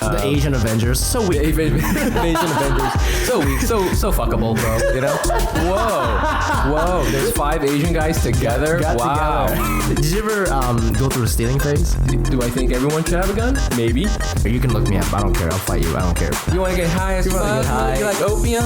The Asian Avengers. So weak. Asian Avengers. So weak. So fuckable, bro. You know? Whoa. There's 5 Asian guys together. Wow. Together. Did you ever go through a stealing phase? Do I think everyone should have a gun? Maybe. Or you can look me up. I don't care. I'll fight you. I don't care. You want to get high as fuck? You like opium?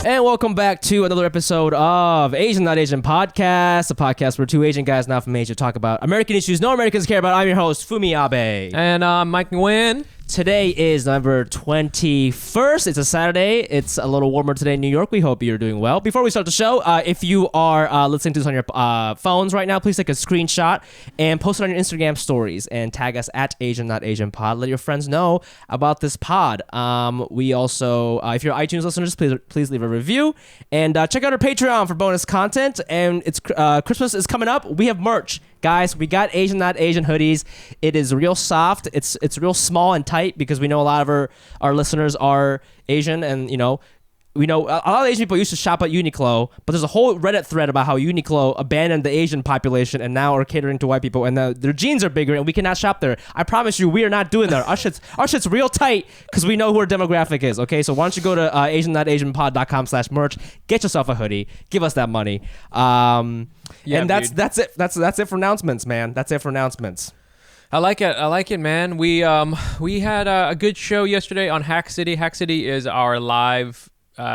And welcome back to another episode of Asian Not Asian Podcast, a podcast where 2 Asian guys not from Asia talk about American issues no Americans care about. I'm your host, Fumi Abe. And Mike Nguyen. Today is November 21st. It's a Saturday. It's a little warmer today in New York. We hope you're doing well. Before we start the show, if you are listening to this on your phones right now, please take a screenshot and post it on your Instagram stories and tag us at AsianNotAsianPod. Let your friends know about this pod. We also, if you're iTunes listeners, please leave a review. And check out our Patreon for bonus content. And it's Christmas is coming up. We have merch. Guys, we got Asian Not Asian hoodies. It is real soft. It's real small and tight because we know a lot of our listeners are Asian, and we know a lot of Asian people used to shop at Uniqlo, but there's a whole Reddit thread about how Uniqlo abandoned the Asian population and now are catering to white people, and their jeans are bigger and we cannot shop there. I promise you, we are not doing that. Our shit's real tight because we know who our demographic is. Okay, so why don't you go to AsianNotAsianPod.com/merch, get yourself a hoodie, give us that money. And that's it. That's it for announcements, man. That's it for announcements. I like it, man. We had a good show yesterday on Hack City. Hack City is our live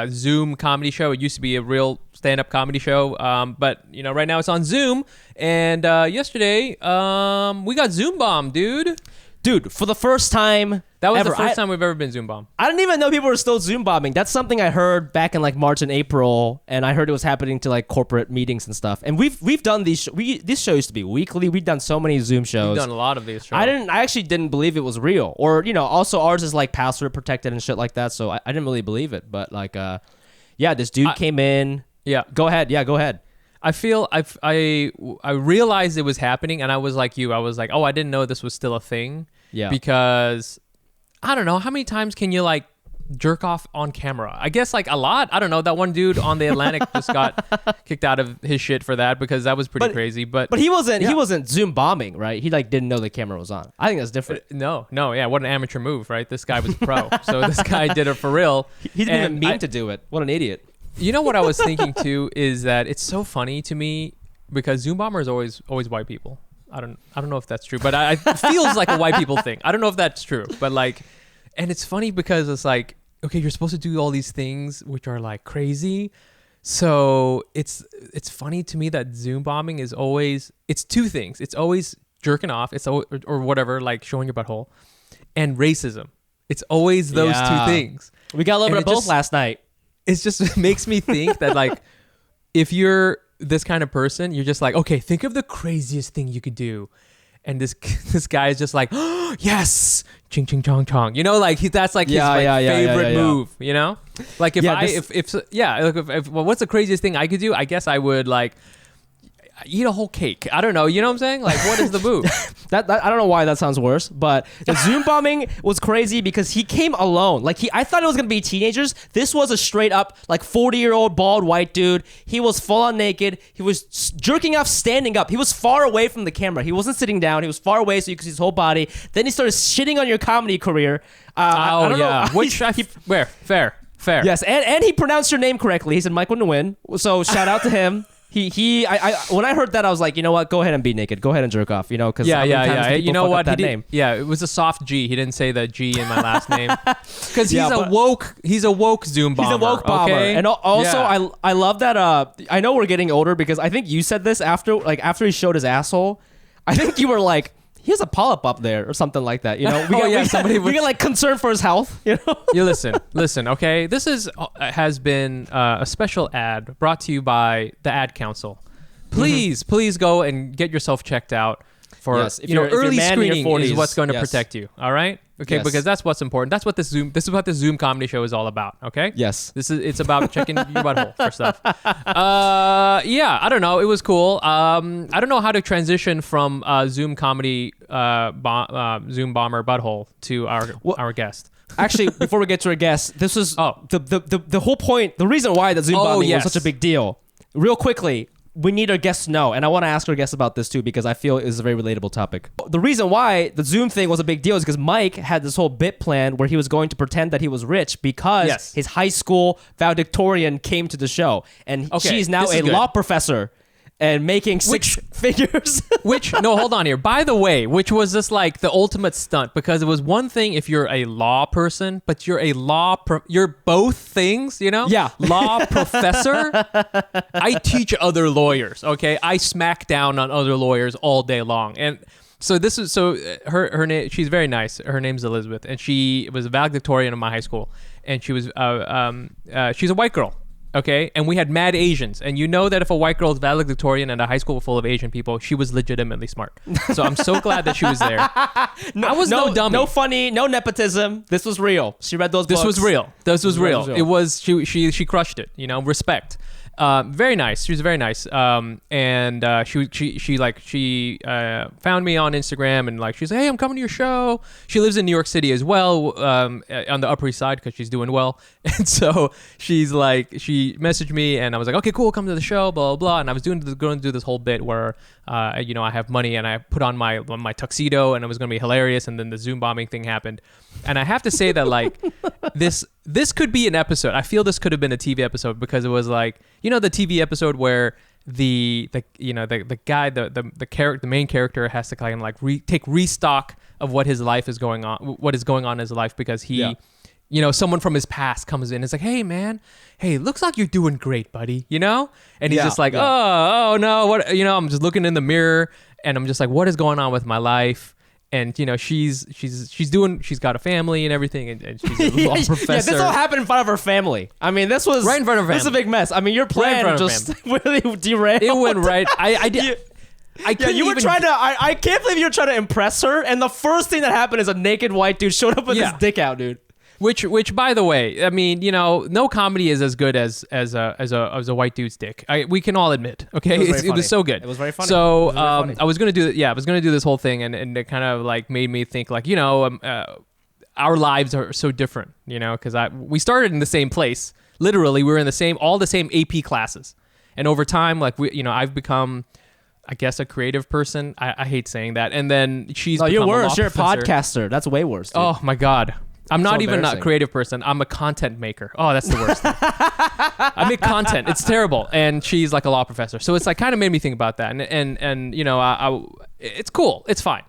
Zoom comedy show. It used to be a real stand-up comedy show, but right now it's on Zoom. And yesterday, we got Zoom bombed, dude. Dude, for the first time that was ever, the first time we've ever been Zoom bombed. I didn't even know people were still Zoom bombing. That's something I heard back in like March and April, and I heard it was happening to like corporate meetings and stuff. And we've done these. This show used to be weekly. We've done so many Zoom shows. We've done a lot of these shows. I actually didn't believe it was real, or also ours is like password protected and shit like that. So I didn't really believe it. But like, this dude came in. Yeah. Go ahead. Yeah, go ahead. I realized it was happening, and I was like you. I was like, oh, I didn't know this was still a thing. Yeah. Because I don't know how many times can you like jerk off on camera? I guess like a lot. I don't know. That one dude on the Atlantic just got kicked out of his shit for that because that was pretty crazy. But he wasn't Zoom bombing, right? He like didn't know the camera was on. I think that's different. No, yeah. What an amateur move, right? This guy was a pro, so this guy did it for real. He didn't even mean to do it. What an idiot. You know what I was thinking too is that it's so funny to me because Zoom bomber is always white people. I don't know if that's true, but it feels like a white people thing. I don't know if that's true, but like, and it's funny because it's like, okay, you're supposed to do all these things which are like crazy. So it's funny to me that Zoom bombing is always, it's 2 things. It's always jerking off, or whatever, like showing your butthole, and racism. It's always those 2 things. We got a little bit of both last night. It just makes me think that like, if you're this kind of person, you're just like, okay, think of the craziest thing you could do, and this guy is just like, oh, yes, ching ching chong chong, like that's like his favorite move, like if what's the craziest thing I could do? I guess I would like eat a whole cake. I don't know. You know what I'm saying? Like, what is the move? I don't know why that sounds worse, but the Zoom bombing was crazy because he came alone. Like I thought it was gonna be teenagers. This was a straight up like 40-year-old bald white dude. He was full on naked. He was jerking off standing up. He was far away from the camera. He wasn't sitting down. He was far away so you could see his whole body. Then he started shitting on your comedy career. I don't know. Which fair. Yes, and he pronounced your name correctly. He said Michael Nguyen. So shout out to him. When I heard that, I was like, you know what? Go ahead and be naked. Go ahead and jerk off. Because You know what? Name? Yeah, it was a soft G. He didn't say the G in my last name because he's a woke Zoom bomber. He's a woke bomber. Okay? And also, I love that. I know we're getting older because I think you said this after he showed his asshole. I think you were like, he has a polyp up there or something like that. We get like concerned for his health. You listen. Okay, this has been a special ad brought to you by the Ad Council. Please go and get yourself checked out for early screening is what's going to protect you. All right. Okay, because that's what's important. This is what the Zoom comedy show is all about. Okay. Yes. It's about checking your butthole for stuff. I don't know. It was cool. I don't know how to transition from Zoom comedy Zoom bomber butthole to our guest. Actually, before we get to our guest, this was the whole point. The reason why the Zoom bombing was such a big deal. Real quickly, we need our guests to know, and I want to ask our guests about this too because I feel it's a very relatable topic. The reason why the Zoom thing was a big deal is because Mike had this whole bit plan where he was going to pretend that he was rich because his high school valedictorian came to the show, and she's now a law professor and making six figures. Hold on here. By the way, which was just like the ultimate stunt because it was one thing if you're a law person, but you're you're both things, you know? Yeah. Law professor. I teach other lawyers, okay? I smack down on other lawyers all day long. And so her name, she's very nice. Her name's Elizabeth, and she was a valedictorian in my high school, and she was she's a white girl. Okay, and we had mad Asians, and you know that if a white girl is valedictorian in a high school full of Asian people, she was legitimately smart. So I'm so glad that she was there. I was no dummy. No funny, no nepotism. This was real. She read those books. This was real. It was she crushed it. You know, respect. Very nice. She was very nice. And she found me on Instagram and like she's like, hey, I'm coming to your show. She lives in New York City as well, on the Upper East Side because she's doing well. And so she's like, she messaged me and I was like, okay, cool, come to the show, blah blah blah. And I was going to do this whole bit where, I have money and I put on my tuxedo and it was going to be hilarious. And then the Zoom bombing thing happened. And I have to say that like this could be an episode. I feel this could have been a TV episode because it was like, you know, the TV episode where the guy, the main character has to kind of like take restock of what his life is going on, what is going on in his life because he, someone from his past comes in. It's like, hey man, looks like you're doing great, buddy. You know, and he's just like, oh no, what? I'm just looking in the mirror and I'm just like, what is going on with my life? And she's got a family and everything, and she's a law professor. Yeah, this all happened in front of her family. I mean, this was right in front of her family. This is a big mess. I mean, your plan just really derailed. It went right. I can't believe you were trying to impress her, and the first thing that happened is a naked white dude showed up with his dick out, dude. Which, by the way, I mean, no comedy is as good as a white dude's dick. We can all admit, okay? It was so good. It was very funny. So I was gonna do this whole thing, and it kind of like made me think like, our lives are so different, because we started in the same place. Literally, we were in all the same AP classes, and over time, like I've become, I guess, a creative person. I hate saying that, and then she's become you're worse. You're a professor. Podcaster. That's way worse, dude. Oh my god. I'm not even a creative person. I'm a content maker. Oh, that's the worst thing. I make content. It's terrible. And she's like a law professor. So it's like kind of made me think about that. And it's cool. It's fine.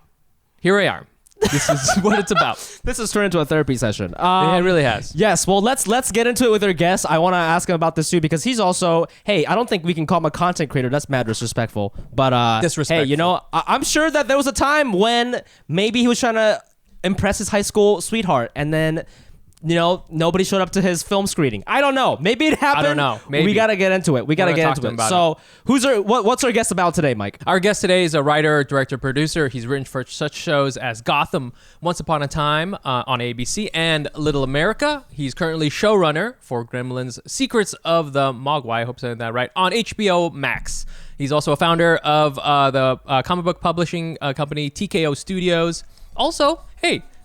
Here I am. This is what it's about. This has turned into a therapy session. It really has. Yes. Well, let's get into it with our guest. I want to ask him about this too because he's also, I don't think we can call him a content creator. That's mad disrespectful. But disrespectful. Hey, I'm sure that there was a time when maybe he was trying to impress his high school sweetheart and then nobody showed up to his film screening. I don't know, maybe it happened. I don't know, maybe. We gotta get into it. So what's our guest about today, Mike? Our guest today is a writer, director, producer. He's written for such shows as Gotham, Once Upon a Time on ABC, and Little America. He's currently showrunner for Gremlins Secrets of the Mogwai, I hope I said that right, on HBO Max. He's also a founder of the comic book publishing company TKO Studios. Also,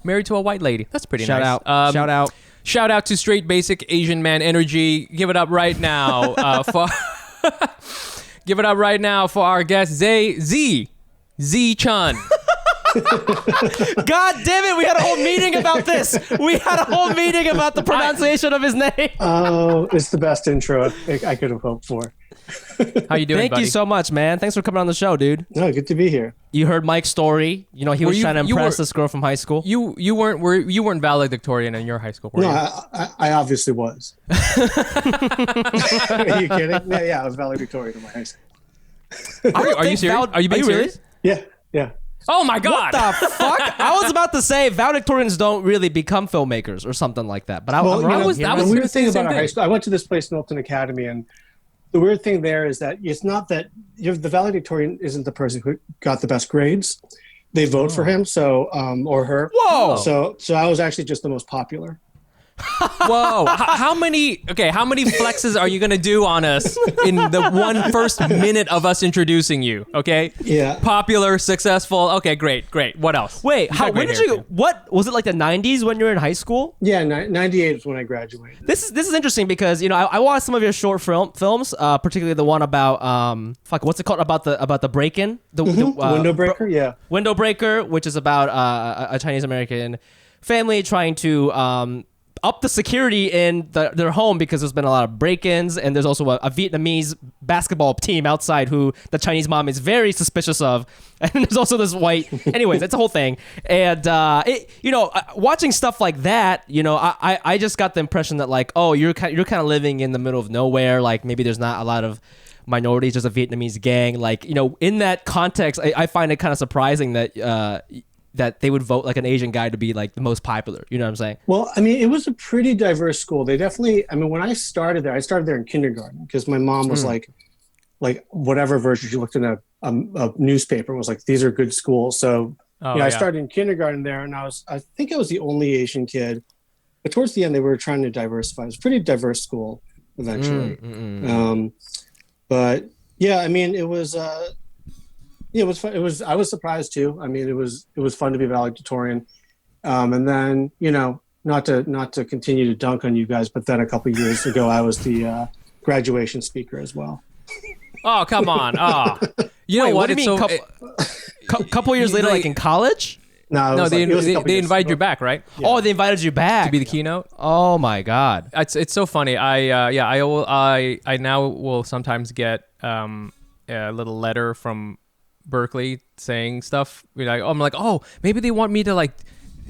married to a white lady. That's pretty nice. Shout out. Shout out to Straight Basic Asian Man Energy. Give it up right now give it up right now for our guest Tze Chun. God damn it! We had a whole meeting about this. We had a whole meeting about the pronunciation of his name. Oh, it's the best intro I could have hoped for. How you doing, Thank buddy? you so much, man. Thanks for coming on the show, dude. No, good to be here. You heard Mike's story. He was trying to impress this girl from high school. You weren't valedictorian in your high school, were you? No, I obviously was. Are you kidding? Yeah, I was valedictorian in my high school. Are you serious? Are you being serious? Yeah. Oh my god! What the fuck? I was about to say valedictorians don't really become filmmakers or something like that. But the weird thing about our high school. I went to this place, Milton Academy, and the weird thing there is that it's not that the valedictorian isn't the person who got the best grades. They vote for him, or her. Whoa! So I was actually just the most popular. Whoa! How many flexes are you gonna do on us in the first minute of us introducing you? Okay. Yeah. Popular, successful. Okay, great. What else? Wait, You got when great did hair, you? too. What was it like the '90s when you were in high school? Yeah, 98 is when I graduated. This is interesting because I watched some of your short films, particularly the one about what's it called about the break-in, the Window Breaker. Yeah. Window Breaker, which is about a Chinese American family trying to up the security in their home because there's been a lot of break-ins, and there's also a Vietnamese basketball team outside who the Chinese mom is very suspicious of, and there's also this white. Anyways, it's a whole thing, and watching stuff like that, I just got the impression that like, oh, you're kind of living in the middle of nowhere, like maybe there's not a lot of minorities, just a Vietnamese gang, like in that context, I find it kind of surprising that they would vote like an Asian guy to be like the most popular. You know what I'm saying? Well, I mean, it was a pretty diverse school. They definitely, I mean, when I started there in kindergarten because my mom was like whatever version she looked in a newspaper and was like, these are good schools. So I started in kindergarten there, and I think I was the only Asian kid. But towards the end, they were trying to diversify. It was a pretty diverse school eventually. But yeah, I mean, it was. It was fun. I was surprised too. I mean, it was fun to be valedictorian, and then not to continue to dunk on you guys, but then a couple of years ago, I was the graduation speaker as well. Oh, come on! Oh, what do you mean? Couple years later, like in college? No, they invited you back, right? Yeah. Oh, they invited you back to be the keynote. Oh my God, it's so funny. I now will sometimes get a little letter from Berkeley saying stuff. I'm like, oh, maybe they want me to like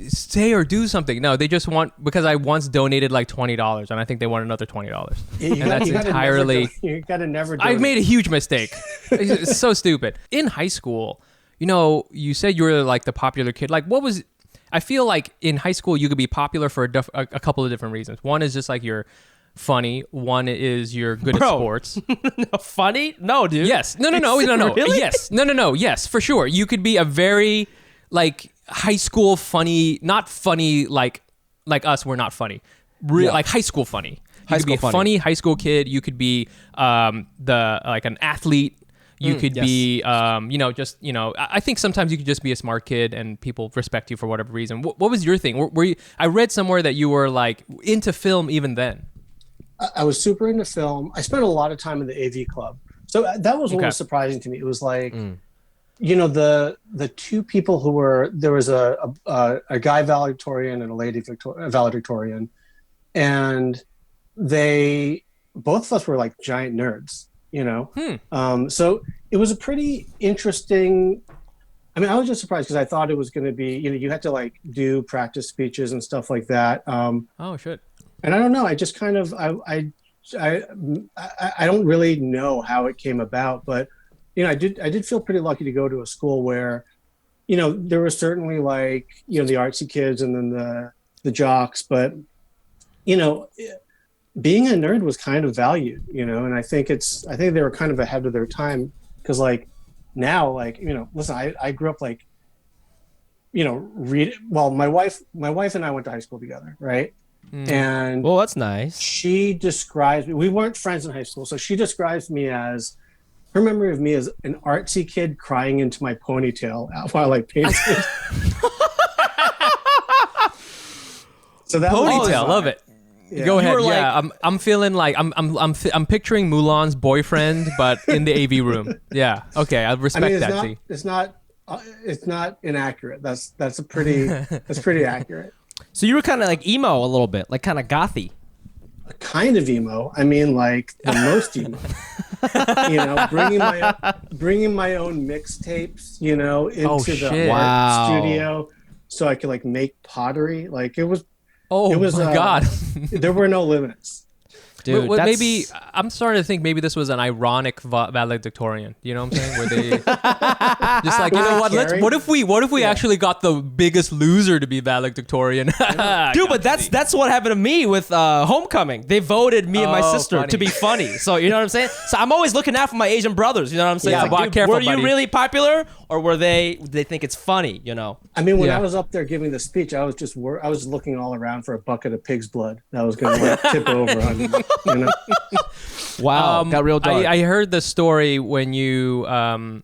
say or do something. No, they just want, because I once donated like $20 and I think they want another $20. And that's entirely. You gotta never. I've made a huge mistake. It's so stupid. In high school, you said you were like the popular kid. Like, what was? I feel like in high school you could be popular for a couple of different reasons. One is just like you're funny. One is you're good at sports. Funny? No, dude. Yes. No. Really? Yes. No. Yes, for sure. You could be a very like high school funny, not funny like us. We're not funny. Like high school funny. You could be a funny high school kid. You could be an athlete. You could be, I think sometimes you could just be a smart kid and people respect you for whatever reason. What was your thing? Were you? I read somewhere that you were like into film even then. I was super into film. I spent a lot of time in the AV club. So that was what was surprising to me. It was like, the two people who were, there was a guy valedictorian and a lady valedictorian. And both of us were like giant nerds, So it was a pretty interesting, I mean, I was just surprised because I thought it was going to be, you had to like do practice speeches and stuff like that. Oh, shit. And I don't know. I just kind of I don't really know how it came about, but I did feel pretty lucky to go to a school where, there were certainly like the artsy kids and then the jocks, but being a nerd was kind of valued, and I think they were kind of ahead of their time because like now like listen, I grew up like my wife and I went to high school together, right? And well, that's nice. She describes me. We weren't friends in high school, so she describes me as her memory of me as an artsy kid crying into my ponytail while I painted. So that ponytail, love it. Yeah. Go ahead. I'm feeling like I'm picturing Mulan's boyfriend, but in the AV room. Yeah. Okay, I respect that. It's not inaccurate. That's pretty accurate. So you were kind of like emo a little bit, like kind of gothy. Kind of emo. I mean, like the most emo. Bringing my own mixtapes, into the studio, so I could like make pottery. Like it was. Oh, it was, my God. There were no limits. Dude, maybe I'm starting to think maybe this was an ironic valedictorian. You know what I'm saying? Where they just like, you know what? What if we actually got the biggest loser to be valedictorian? Dude, but that's what happened to me with Homecoming. They voted me and my sister to be funny. So you know what I'm saying? So I'm always looking out for my Asian brothers. You know what I'm saying? Yeah, Like, dude, careful, were you buddy. really popular, or were they think it's funny? You know? I mean, when I was up there giving the speech, I was just I was looking all around for a bucket of pig's blood that was going to tip over on me. You know? Wow, got real dark. I heard the story when you were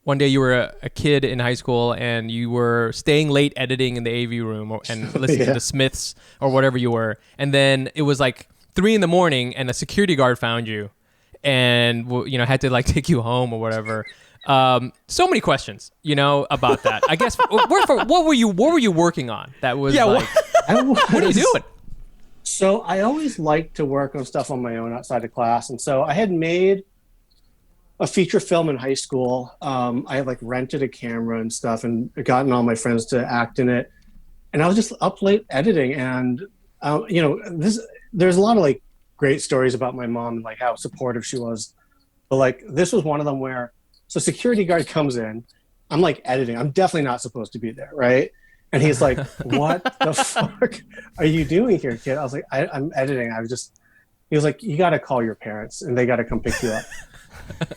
one day you were a kid in high school and you were staying late editing in the AV room and listening to the Smiths or whatever you were, and then it was like 3 a.m. and a security guard found you and had to like take you home or whatever. So many questions, about that. I guess what were you working on? That was what are you doing? So I always liked to work on stuff on my own outside of class. And so I had made a feature film in high school. I had like rented a camera and stuff and gotten all my friends to act in it. And I was just up late editing. And, there's a lot of like great stories about my mom and like how supportive she was. But like, this was one of them where, so security guard comes in, I'm like editing. I'm definitely not supposed to be there. Right. And he's like, what the fuck are you doing here, kid? I was like, I'm editing. He was like, you got to call your parents and they got to come pick you up.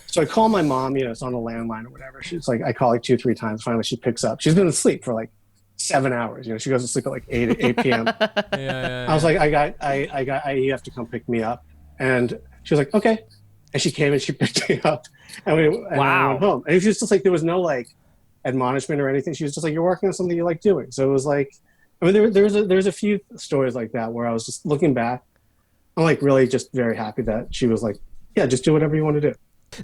So I call my mom, it's on a landline or whatever. She's like, I call like 2-3 times. Finally, she picks up. She's been asleep for like 7 hours. She goes to sleep at like 8 p.m. I was like, you have to come pick me up. And she was like, okay. And she came and she picked me up and I went home. And it was just like, there was no like admonishment or anything. She was just like, you're working on something you like doing. So it was like, I mean, there's a few stories like that where I was just looking back. I'm like really just very happy that she was like, yeah, just do whatever you want to do.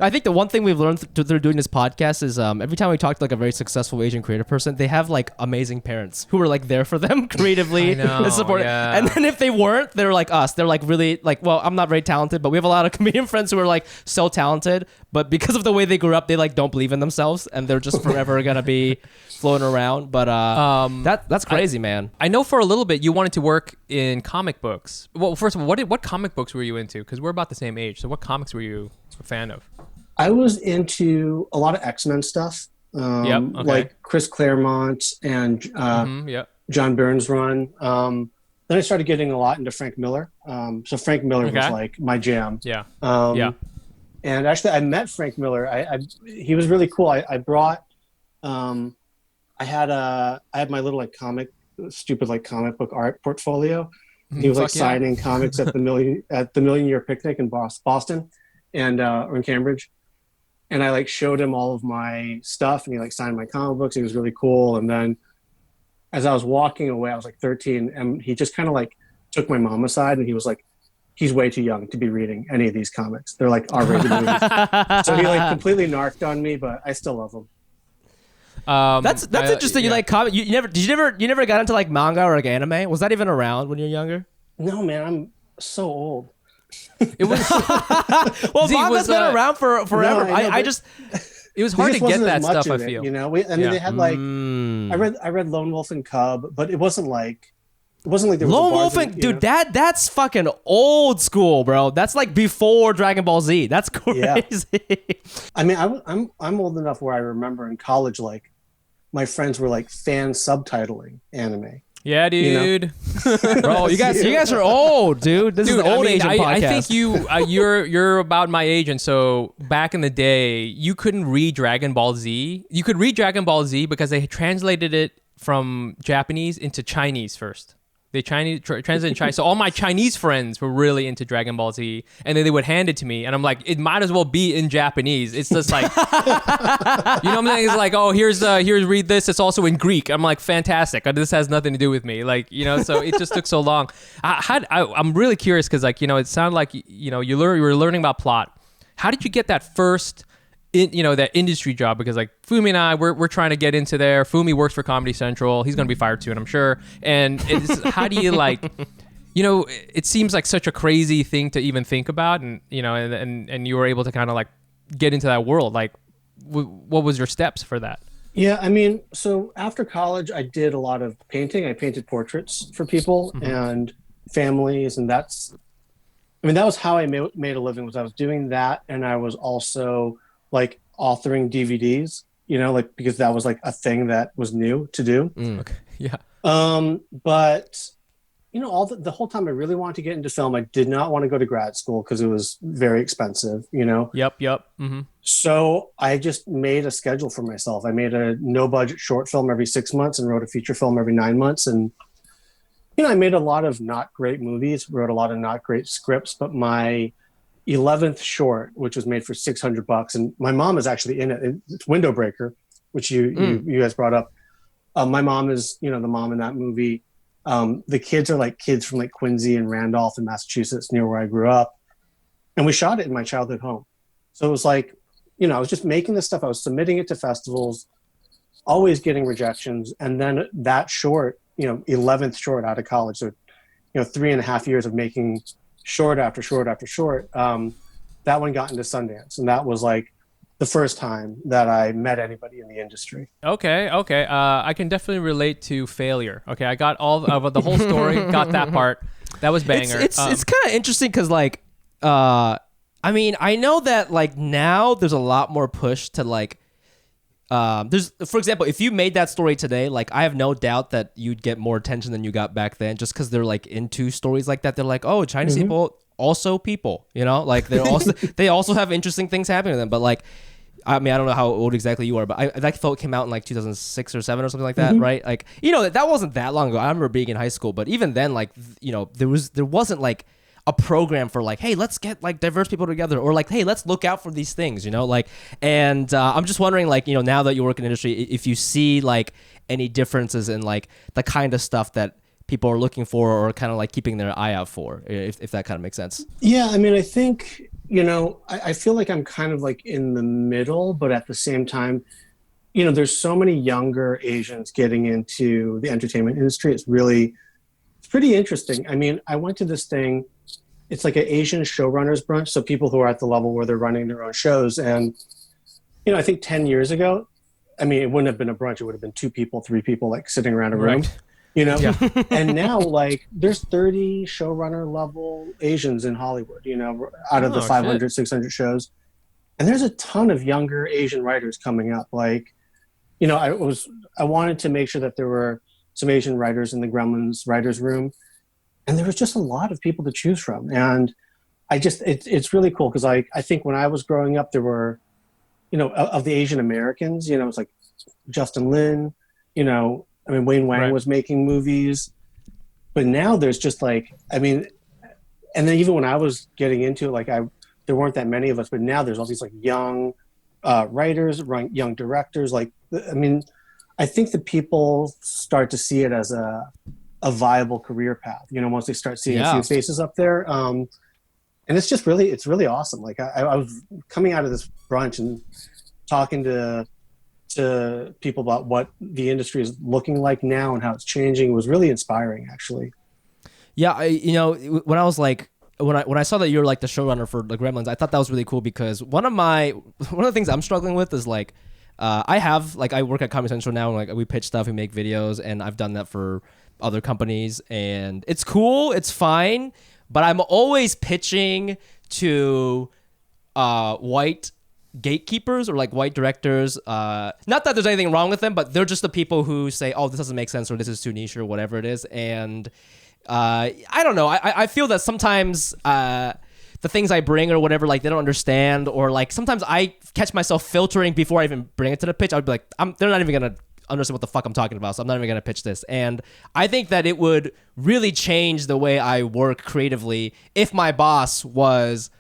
I think the one thing we've learned through doing this podcast is every time we talk to like a very successful Asian creative person, they have like amazing parents who are like there for them creatively and support. Yeah. And then if they weren't, they're like us. They're like really like, well, I'm not very talented, but we have a lot of comedian friends who are like so talented, but because of the way they grew up, they like don't believe in themselves and they're just forever gonna be floating around. But that's crazy, man. I know for a little bit you wanted to work in comic books. Well, first of all, what comic books were you into? Because we're about the same age. So what comics were you a fan of? I was into a lot of X-Men stuff, like Chris Claremont and John Byrne's run. Then I started getting a lot into Frank Miller. So Frank Miller was like my jam. Yeah. And actually, I met Frank Miller. He was really cool. I brought. I had my little like stupid comic book art portfolio. He was like signing comics at the Million Year Picnic in Boston, and or in Cambridge. And I like showed him all of my stuff and he like signed my comic books. He was really cool. And then as I was walking away, I was like 13 and he just kind of like took my mom aside and he was like, he's way too young to be reading any of these comics. They're like R-rated movies. So he like completely narked on me, but I still love him. That's interesting. You like comic? You never got into like manga or like anime? Was that even around when you were younger? No, man, I'm so old. It was well, manga's been around for forever. No, I know, it was hard to get that stuff. I feel they had like I read Lone Wolf and Cub, but it wasn't like there was Lone Wolf and dude, that's fucking old school, bro. That's like before Dragon Ball Z. That's crazy. Yeah. I mean, I'm old enough where I remember in college, like my friends were like fan subtitling anime. Yeah, dude. Bro, you guys are old, dude. This is an old Asian podcast. I think you're about my age, and so back in the day, you couldn't read Dragon Ball Z. You could read Dragon Ball Z because they translated it from Japanese into Chinese first. They translated Chinese. So all my Chinese friends were really into Dragon Ball Z, and then they would hand it to me, and I'm like, it might as well be in Japanese. It's just like, you know what I'm saying? It's like, oh, here's read this. It's also in Greek. I'm like, fantastic. This has nothing to do with me. Like, so it just took so long. I'm really curious because it sounded like you were learning about plot. How did you get that first? That industry job, because like Fumi and I, we're trying to get into there. Fumi works for Comedy Central. He's going to be fired too, and I'm sure. And how do you it seems like such a crazy thing to even think about, and and you were able to kind of like get into that world. Like, what was your steps for that? Yeah, I mean, so after college, I did a lot of painting. I painted portraits for people, and families, and that was how I made a living. Was I was doing that, and I was also like authoring DVDs, like because that was like a thing that was new to do. Okay. Yeah. But all the whole time I really wanted to get into film. I did not want to go to grad school because it was very expensive. Yep. Mm-hmm. So I just made a schedule for myself. I made a no budget short film every 6 months and wrote a feature film every 9 months. And I made a lot of not great movies, wrote a lot of not great scripts, but my 11th short, which was made for $600, and my mom is actually in it. It's Window Breaker, which you guys brought up. My mom is, the mom in that movie. The kids are like kids from like Quincy and Randolph in Massachusetts, near where I grew up. And we shot it in my childhood home. So it was like, I was just making this stuff. I was submitting it to festivals, always getting rejections. And then that short, 11th short out of college. So, 3.5 years of making short after short after short. That one got into Sundance. And that was like the first time that I met anybody in the industry. Okay. I can definitely relate to failure. Okay, I got all of the whole story, got that part. That was banger. It's kind of interesting because like, I know that like now there's a lot more push to like, there's, for example, if you made that story today, like I have no doubt that you'd get more attention than you got back then, just because they're like into stories like that. They're like, oh, Chinese people also people, like they're also they also have interesting things happening to them. But like, I don't know how old exactly you are, but I thought it came out in like 2006 or 7 or something like that, right? Like, that wasn't that long ago. I remember being in high school, but even then, like, there wasn't like a program for like, hey, let's get like diverse people together, or like, hey, let's look out for these things, like, and I'm just wondering, like, now that you work in the industry, if you see like any differences in like the kind of stuff that people are looking for or kind of like keeping their eye out for, if that kind of makes sense. Yeah, I think, I feel like I'm kind of like in the middle, but at the same time, there's so many younger Asians getting into the entertainment industry. It's pretty interesting. I went to this thing. It's like an Asian showrunners brunch. So people who are at the level where they're running their own shows. And, I think 10 years ago, it wouldn't have been a brunch. It would have been 2 people, 3 people like sitting around a room. Right. Yeah. And now like there's 30 showrunner level Asians in Hollywood, out of the 500, 600 shows. And there's a ton of younger Asian writers coming up. Like, I wanted to make sure that there were some Asian writers in the Gremlins writers room. And there was just a lot of people to choose from. And it's really cool. Cause I think when I was growing up, there were, of the Asian Americans, it was like Justin Lin, Wayne Wang was making movies, but now there's just like, and then even when I was getting into it, like there weren't that many of us, but now there's all these like young writers, young directors. Like, I think that people start to see it as a viable career path, once they start seeing a few faces up there. And it's really awesome. Like I was coming out of this brunch and talking to people about what the industry is looking like now and how it's changing. It was really inspiring, actually. Yeah, when I was like, when I saw that you're like the showrunner for the Gremlins, I thought that was really cool because one of the things I'm struggling with is like, I work at Comedy Central now, and like we pitch stuff, we make videos, and I've done that for other companies, and it's cool, it's fine, but I'm always pitching to white gatekeepers or like white directors. Not that there's anything wrong with them, but they're just the people who say, oh, this doesn't make sense, or this is too niche, or whatever it is. And I don't know, I feel that sometimes the things I bring or whatever, like they don't understand, or like sometimes I catch myself filtering before I even bring it to the pitch. I'd be like, they're not even gonna understand what the fuck I'm talking about, so I'm not even gonna pitch this. And I think that it would really change the way I work creatively if my boss was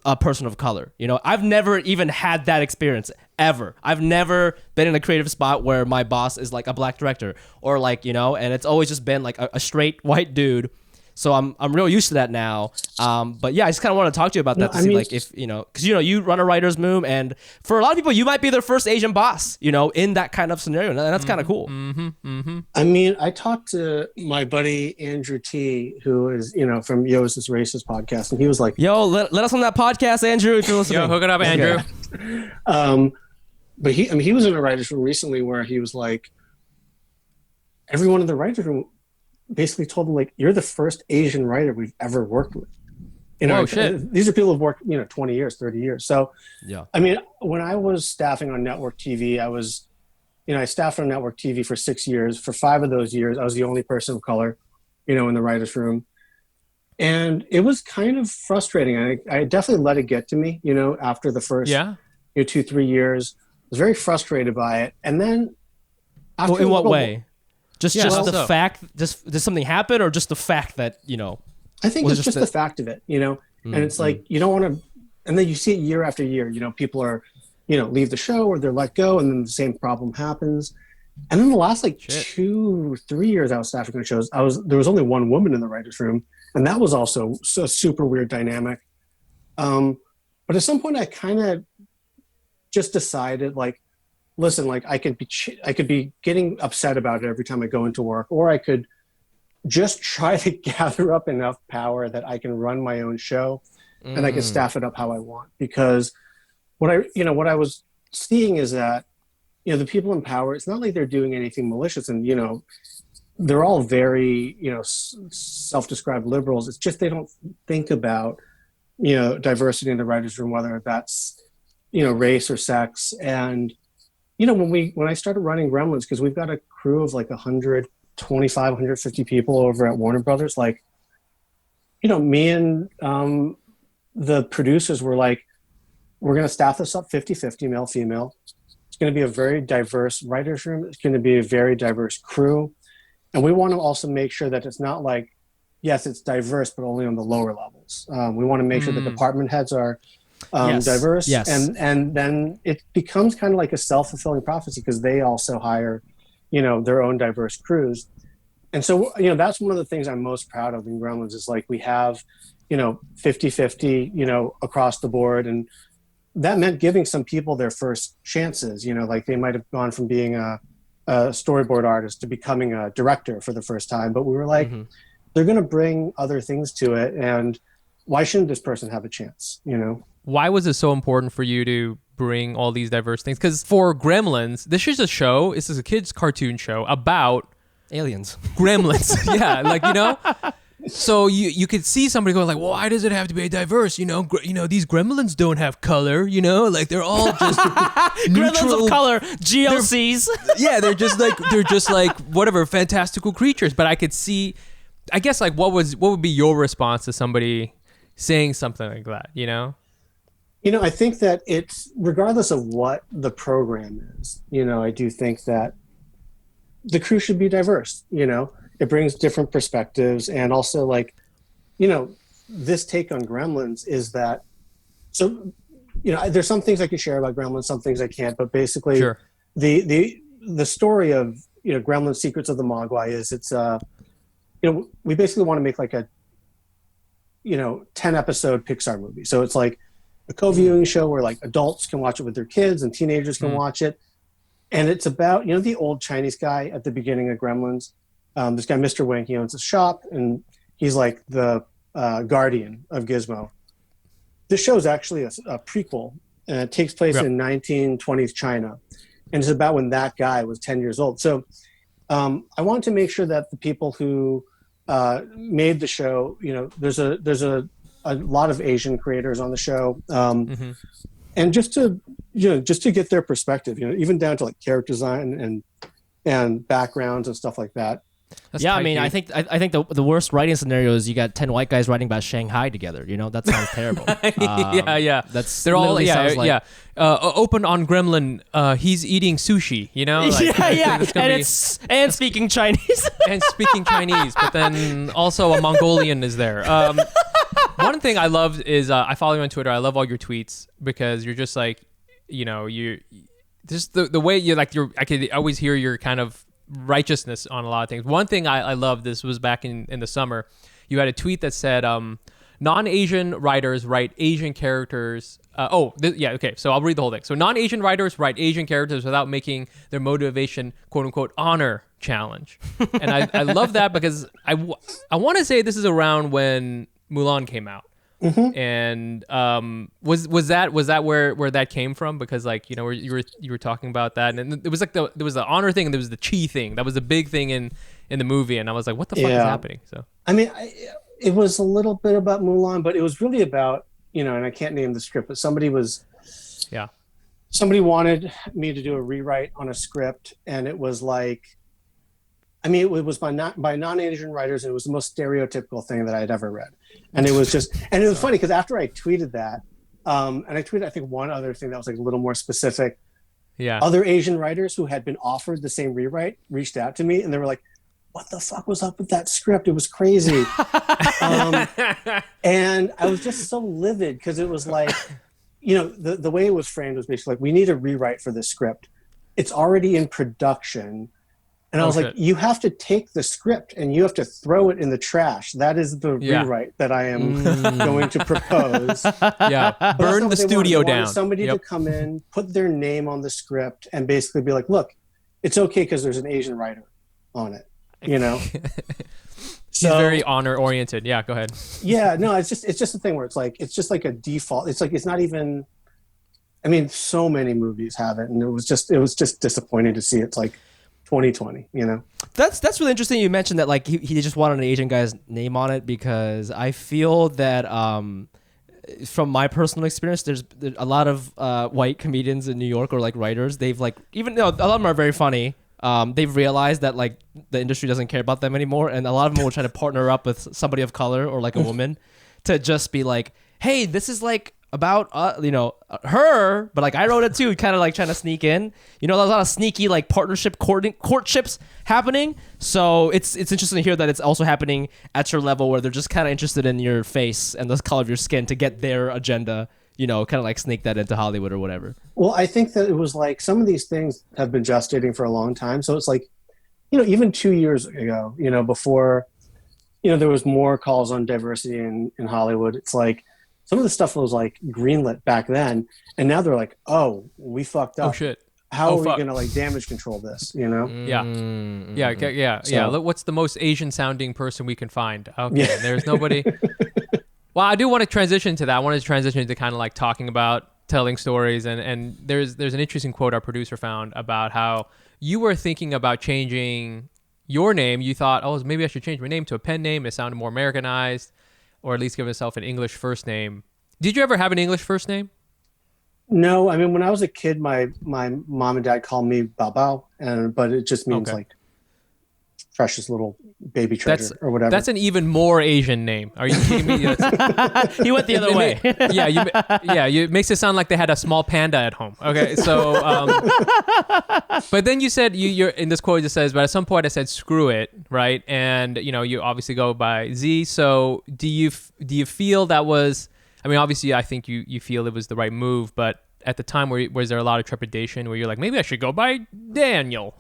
a person of color. I've never even had that experience ever. I've never been in a creative spot where my boss is like a black director or like, and it's always just been like a straight white dude. So I'm real used to that now. But yeah, I just kind of want to talk to you about that to see like if, because, you run a writer's room, and for a lot of people, you might be their first Asian boss, in that kind of scenario. And that's kind of cool. I talked to my buddy, Andrew T, who is, from Yo, Is This Racist podcast. And he was like, yo, let us on that podcast, Andrew, if you're listening. Yo, hook it up, Andrew. Okay. But he was in a writer's room recently where he was like, everyone in the writer's room basically told them like, "You're the first Asian writer we've ever worked with." Shit. These are people who've worked 20 years, 30 years. So Yeah. I mean, when I was staffing on network TV, I staffed on network TV for 6 years. For 5 of those years, I was the only person of color, in the writer's room. And it was kind of frustrating. I definitely let it get to me, after the first 2-3 years. I was very frustrated by it. And then after Well, in what way? Just how the so? fact, did something happen, or just the fact that, I think was it's it just the fact of it, and it's like, you don't want to, and then you see it year after year, people are, leave the show or they're let go, and then the same problem happens. And then the last 2-3 years I was staffing on shows, there was only one woman in the writer's room, and that was also a super weird dynamic. But at some point I kind of just decided, like, listen, like I could be getting upset about it every time I go into work, or I could just try to gather up enough power that I can run my own show and I can staff it up how I want. Because what I was seeing is that, the people in power, it's not like they're doing anything malicious, and, they're all very, self-described liberals. It's just they don't think about, diversity in the writer's room, whether that's, race or sex. And, when I started running Gremlins, because we've got a crew of like 125, 150 people over at Warner Brothers, like, me and the producers were like, we're going to staff this up 50-50, male, female. It's going to be a very diverse writer's room. It's going to be a very diverse crew. And we want to also make sure that it's not like, yes, it's diverse, but only on the lower levels. We want to make sure the department heads are diverse. Yes. And then it becomes kind of like a self-fulfilling prophecy, because they also hire, their own diverse crews. And so, that's one of the things I'm most proud of in Gremlins is like we have, 50-50, across the board. And that meant giving some people their first chances, like they might have gone from being a storyboard artist to becoming a director for the first time. But we were like, they're going to bring other things to it. And why shouldn't this person have a chance, Why was it so important for you to bring all these diverse things? Because for Gremlins, this is a kid's cartoon show about aliens, gremlins. Yeah, like, so you could see somebody going like, well, why does it have to be diverse? These gremlins don't have color, like they're all just gremlins of color, GLCs. They're just like whatever fantastical creatures. But I could see, I guess, like what would be your response to somebody saying something like that, I think that it's regardless of what the program is, I do think that the crew should be diverse, it brings different perspectives. And also, like, this take on Gremlins is that, so, there's some things I can share about Gremlins, some things I can't, but basically sure. the story of, Gremlins Secrets of the Mogwai is it's, we basically want to make like a, 10 episode Pixar movie. So it's like a co-viewing show where like adults can watch it with their kids and teenagers can watch it. And it's about, the old Chinese guy at the beginning of Gremlins. This guy, Mr. Wing, he owns a shop, and he's like the guardian of Gizmo. This show is actually a prequel, and it takes place in 1920s China. And it's about when that guy was 10 years old. So I want to make sure that the people who made the show, there's a lot of Asian creators on the show. And just to get their perspective, even down to like character design and backgrounds and stuff like that. That's yeah, tight, I mean, dude. I think the worst writing scenario is you got 10 white guys writing about Shanghai together. That sounds terrible. They're all like, open on Gremlin. He's eating sushi. And speaking Chinese. And speaking Chinese, but then also a Mongolian is there. One thing I loved is I follow you on Twitter. I love all your tweets because you're just like, you just the way I could always hear your kind of righteousness on a lot of things. One thing I love, this was back in the summer, you had a tweet that said non-Asian writers write Asian characters. So I'll read the whole thing. So non-Asian writers write Asian characters without making their motivation quote unquote honor challenge. And I love that because I want to say this is around when Mulan came out. And was that where that came from? Because like you were talking about that, and it was like there was the honor thing and there was the chi thing that was the big thing in the movie, and I was like, what the fuck is happening? So I mean, it was a little bit about Mulan, but it was really about, and I can't name the script, but somebody wanted me to do a rewrite on a script, and it was like, I mean, it was by non-Asian writers, and it was the most stereotypical thing that I had ever read. And it was just, and it was funny because after I tweeted that, and I tweeted, I think, one other thing that was like a little more specific. Yeah. Other Asian writers who had been offered the same rewrite reached out to me, and they were like, what the fuck was up with that script? It was crazy. And I was just so livid because it was like, the way it was framed was basically like, we need a rewrite for this script. It's already in production. And I was like, you have to take the script and you have to throw it in the trash. That is the rewrite that I am going to propose. Yeah, burn the studio down. Somebody to come in, put their name on the script, and basically be like, look, it's okay because there's an Asian writer on it. She's very honor oriented. Yeah, go ahead. Yeah, no, it's just a thing where it's just like a default. It's like, it's not even, I mean, so many movies have it, and it was just disappointing to see. It's like 2020, That's really interesting. You mentioned that like he just wanted an Asian guy's name on it, because I feel that from my personal experience, there's a lot of white comedians in New York, or like writers. They've like, even though a lot of them are very funny, they've realized that like the industry doesn't care about them anymore, and a lot of them will try to partner up with somebody of color or like a woman to just be like, hey, this is like about her, but like I wrote it too, kind of like trying to sneak in. There's a lot of sneaky like partnership courtships happening. So it's interesting to hear that it's also happening at your level, where they're just kind of interested in your face and the color of your skin to get their agenda. Kind of like sneak that into Hollywood or whatever. Well, I think that it was like some of these things have been gestating for a long time. So it's like, even 2 years ago, before, there was more calls on diversity in Hollywood. It's like some of the stuff was like greenlit back then. And now they're like, oh, we fucked up. Oh, shit. How are we going to like damage control this, Yeah. Look, what's the most Asian sounding person we can find? Okay, there's nobody. Well, I do want to transition to that. I wanted to transition to kind of like talking about telling stories, and there's an interesting quote our producer found about how you were thinking about changing your name. You thought, oh, maybe I should change my name to a pen name. It sounded more Americanized, or at least give myself an English first name. Did you ever have an English first name? No, I mean, when I was a kid, my mom and dad called me Bao Bao, but it just means like precious little baby treasure or whatever. That's an even more Asian name. Are you kidding me? He went the other way. It makes it sound like they had a small panda at home. Okay, so but then you said you're in this quote. It says, but at some point I said screw it, right? And you obviously go by Z. So do you feel that was? I mean, obviously I think you feel it was the right move, but at the time, was there a lot of trepidation where you're like, maybe I should go by Daniel?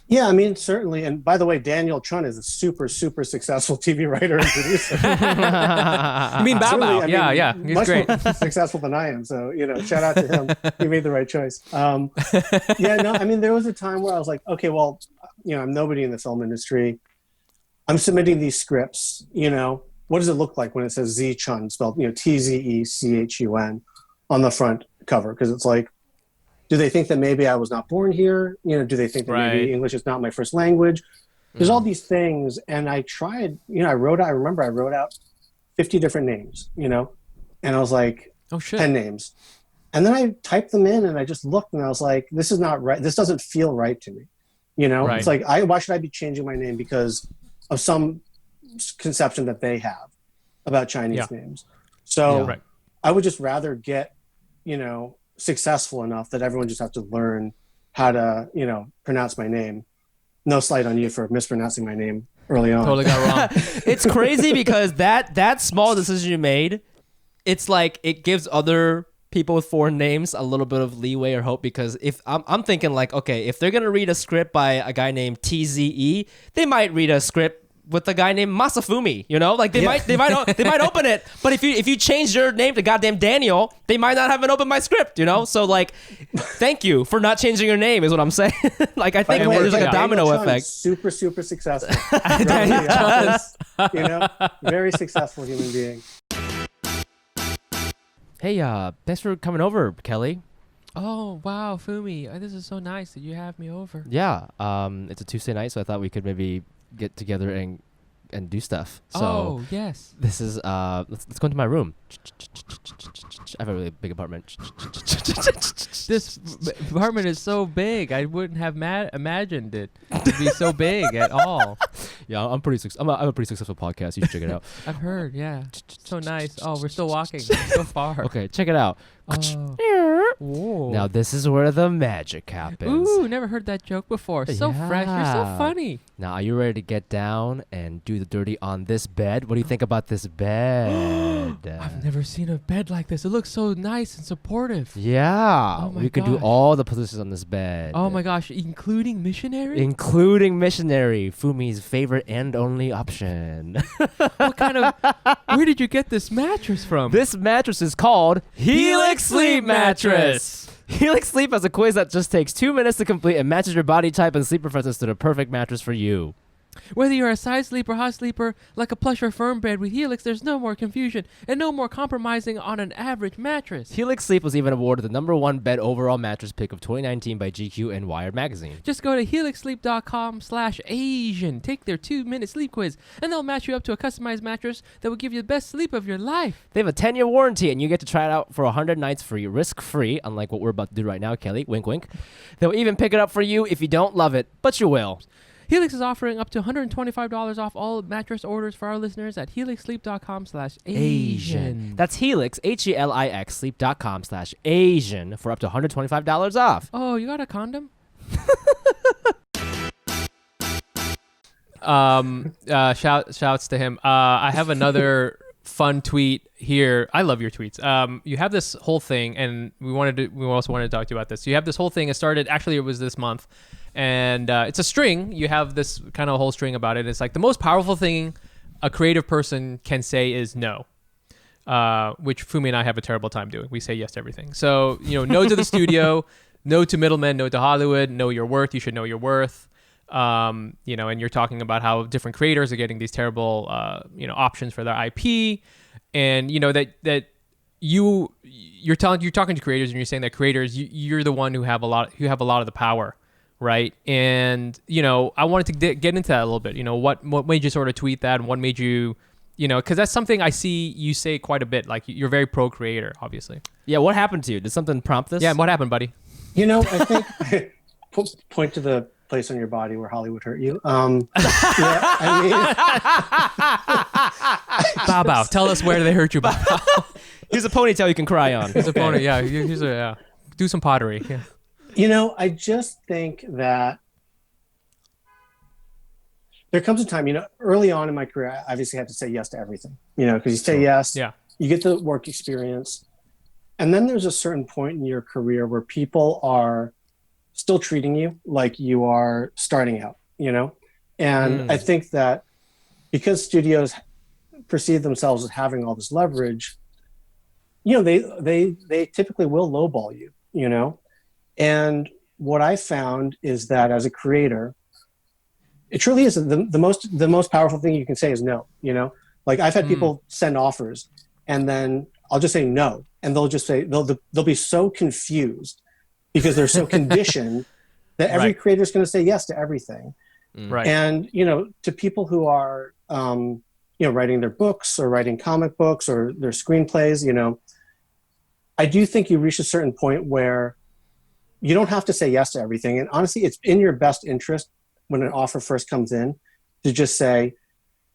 Yeah, I mean, certainly. And by the way, Daniel Chun is a super, super successful TV writer and producer. You mean Bao Bao? Yeah. He's much great. More successful than I am. So, shout out to him. He made the right choice. I mean, there was a time where I was like, okay, well, I'm nobody in the film industry. I'm submitting these scripts. What does it look like when it says Tze Chun, spelled, Tzechun on the front cover? Because it's like, do they think that maybe I was not born here? Do they think that maybe English is not my first language? There's all these things. And I tried, I remember I wrote out 50 different names, and I was like, oh shit, 10 names. And then I typed them in and I just looked and I was like, this is not right. This doesn't feel right to me. It's like, why should I be changing my name because of some conception that they have about Chinese names? So I would just rather get, successful enough that everyone just have to learn how to, pronounce my name. No slight on you for mispronouncing my name early on. Totally got wrong. It's crazy because that small decision you made, it's like it gives other people with foreign names a little bit of leeway or hope, because if I'm thinking like, okay, if they're gonna read a script by a guy named TZE, they might read a script with a guy named Masafumi, like they might open it, but if you change your name to goddamn Daniel, they might not have opened my script, so like, thank you for not changing your name is what I'm saying. Like I think there's like a domino effect. Super successful. Very successful human being. Hey, thanks for coming over, Kelly. Oh wow, Fumi, this is so nice that you have me over. Yeah, it's a Tuesday night, so I thought we could maybe get together and do stuff. So Oh yes. this is let's go into my room. I have a really big apartment. This apartment is so big. I wouldn't have imagined it to be so big at all. Yeah, I'm pretty. I'm a pretty successful podcast. You should check it out. I've heard. Yeah. So nice. Oh, we're still walking. So far. Okay, check it out. Oh. Whoa. Now this is where the magic happens. Ooh, never heard that joke before. So fresh. You're so Yeah. funny. Now, are you ready to get down and do the dirty on this bed? What do you think about this bed? I've never seen a bed like this. It looks so nice and supportive. Yeah, Oh my we could do gosh. all the positions on this bed. Oh my gosh, including missionary? Including missionary, Fumi's favorite and only option. What kind of where did you get this mattress from? This mattress is called Helix Sleep Mattress. Helix Sleep has a quiz that just takes 2 minutes to complete and matches your body type and sleep preferences to the perfect mattress for you. Whether you're a side sleeper, hot sleeper, like a plush or firm bed with Helix, there's no more confusion and no more compromising on an average mattress. Helix Sleep was even awarded the #1 bed overall mattress pick of 2019 by GQ and Wired magazine. Just go to helixsleep.com/Asian. Take their 2-minute sleep quiz, and they'll match you up to a customized mattress that will give you the best sleep of your life. They have a 10-year warranty, and you get to try it out for 100 nights free, risk-free, unlike what we're about to do right now, Kelly. Wink, wink. They'll even pick it up for you if you don't love it, but you will. Helix is offering up to $125 off all mattress orders for our listeners at helixsleep.com/Asian. That's Helix, HELIX, sleep.com/Asian for up to $125 off. Oh, you got a condom? Shouts to him. I have another fun tweet here. I love your tweets. You have this whole thing, and we also wanted to talk to you about this. You have this whole thing. It was this month, and it's a string. You have this kind of whole string about it. It's like the most powerful thing a creative person can say is no. Which Fumi and I have a terrible time doing. We say yes to everything. So, no to the studio, no to middlemen, no to Hollywood, know your worth. You should know your worth. And you're talking about how different creators are getting these terrible, options for their IP, and that you're talking to creators, and you're saying that creators, you're the one who have a lot of the power, right? And I wanted to get into that a little bit. What made you sort of tweet that, and what made you, because that's something I see you say quite a bit. Like, you're very pro creator, obviously. Yeah, what happened to you? Did something prompt this? Yeah, what happened, buddy? I think point to the place on your body where Hollywood hurt you. Bao Bao, tell us where they hurt you, Bao. Here's a ponytail you can cry on. Here's a pony. Yeah, do some pottery. Yeah. I just think that there comes a time, early on in my career, I obviously had to say yes to everything, because you say yes, yeah, you get the work experience. And then there's a certain point in your career where people are still treating you like you are starting out, And I think that because studios perceive themselves as having all this leverage, they typically will lowball you, And what I found is that as a creator, it truly is the most powerful thing you can say is no, Like, I've had people send offers, and then I'll just say no, and they'll just say they'll be so confused because they're so conditioned that every creator is going to say yes to everything. Right. And to people who are writing their books or writing comic books or their screenplays, I do think you reach a certain point where you don't have to say yes to everything. And honestly, it's in your best interest when an offer first comes in to just say,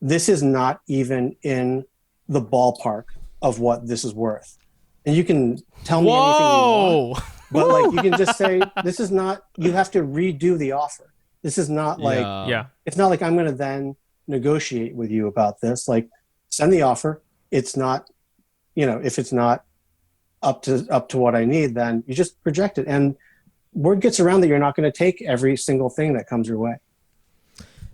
this is not even in the ballpark of what this is worth. And you can tell me anything you want. But you can just say, this is not, you have to redo the offer. This is not it's not like I'm going to then negotiate with you about this. Like, send the offer. It's not, if it's not up to what I need, then you just project it. And word gets around that you're not going to take every single thing that comes your way.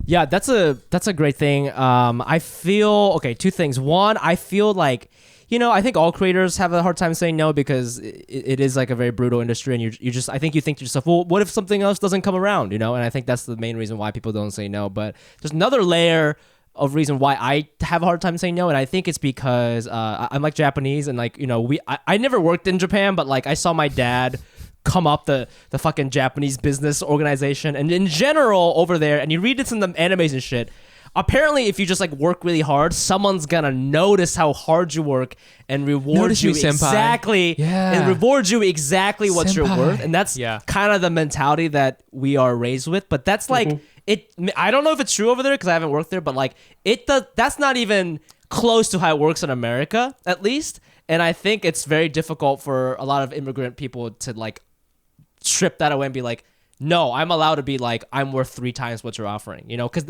Yeah, that's a great thing. I feel, two things. One, I feel like, I think all creators have a hard time saying no because it is like a very brutal industry, and I think you think to yourself, well, what if something else doesn't come around, And I think that's the main reason why people don't say no. But there's another layer of reason why I have a hard time saying no, and I think it's because I'm like Japanese, and I never worked in Japan, but I saw my dad come up the fucking Japanese business organization and in general over there, and you read it in the animes and shit. Apparently, if you just like work really hard, someone's gonna notice how hard you work and reward Notice you me, senpai. exactly, and reward you exactly what you're Senpai. worth. And that's kind of the mentality that we are raised with. But that's like it. I don't know if it's true over there because I haven't worked there. But like it does. That's not even close to how it works in America, at least. And I think it's very difficult for a lot of immigrant people to like strip that away and be like, no, I'm allowed to be like, I'm worth 3 times what you're offering, you know? Because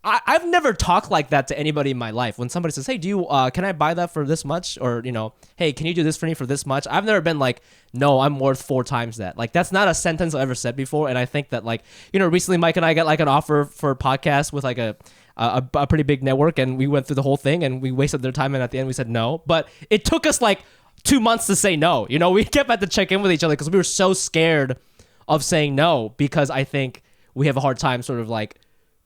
I've never talked like that to anybody in my life. When somebody says, hey, can I buy that for this much? Or, you know, hey, can you do this for me for this much? I've never been like, no, I'm worth 4 times that. Like, that's not a sentence I've ever said before. And I think that like, you know, recently Mike and I got like an offer for a podcast with like a pretty big network. And we went through the whole thing and we wasted their time. And at the end we said no. But it took us like 2 months to say no. You know, we kept had to check in with each other because we were so scared of saying no, because I think we have a hard time sort of like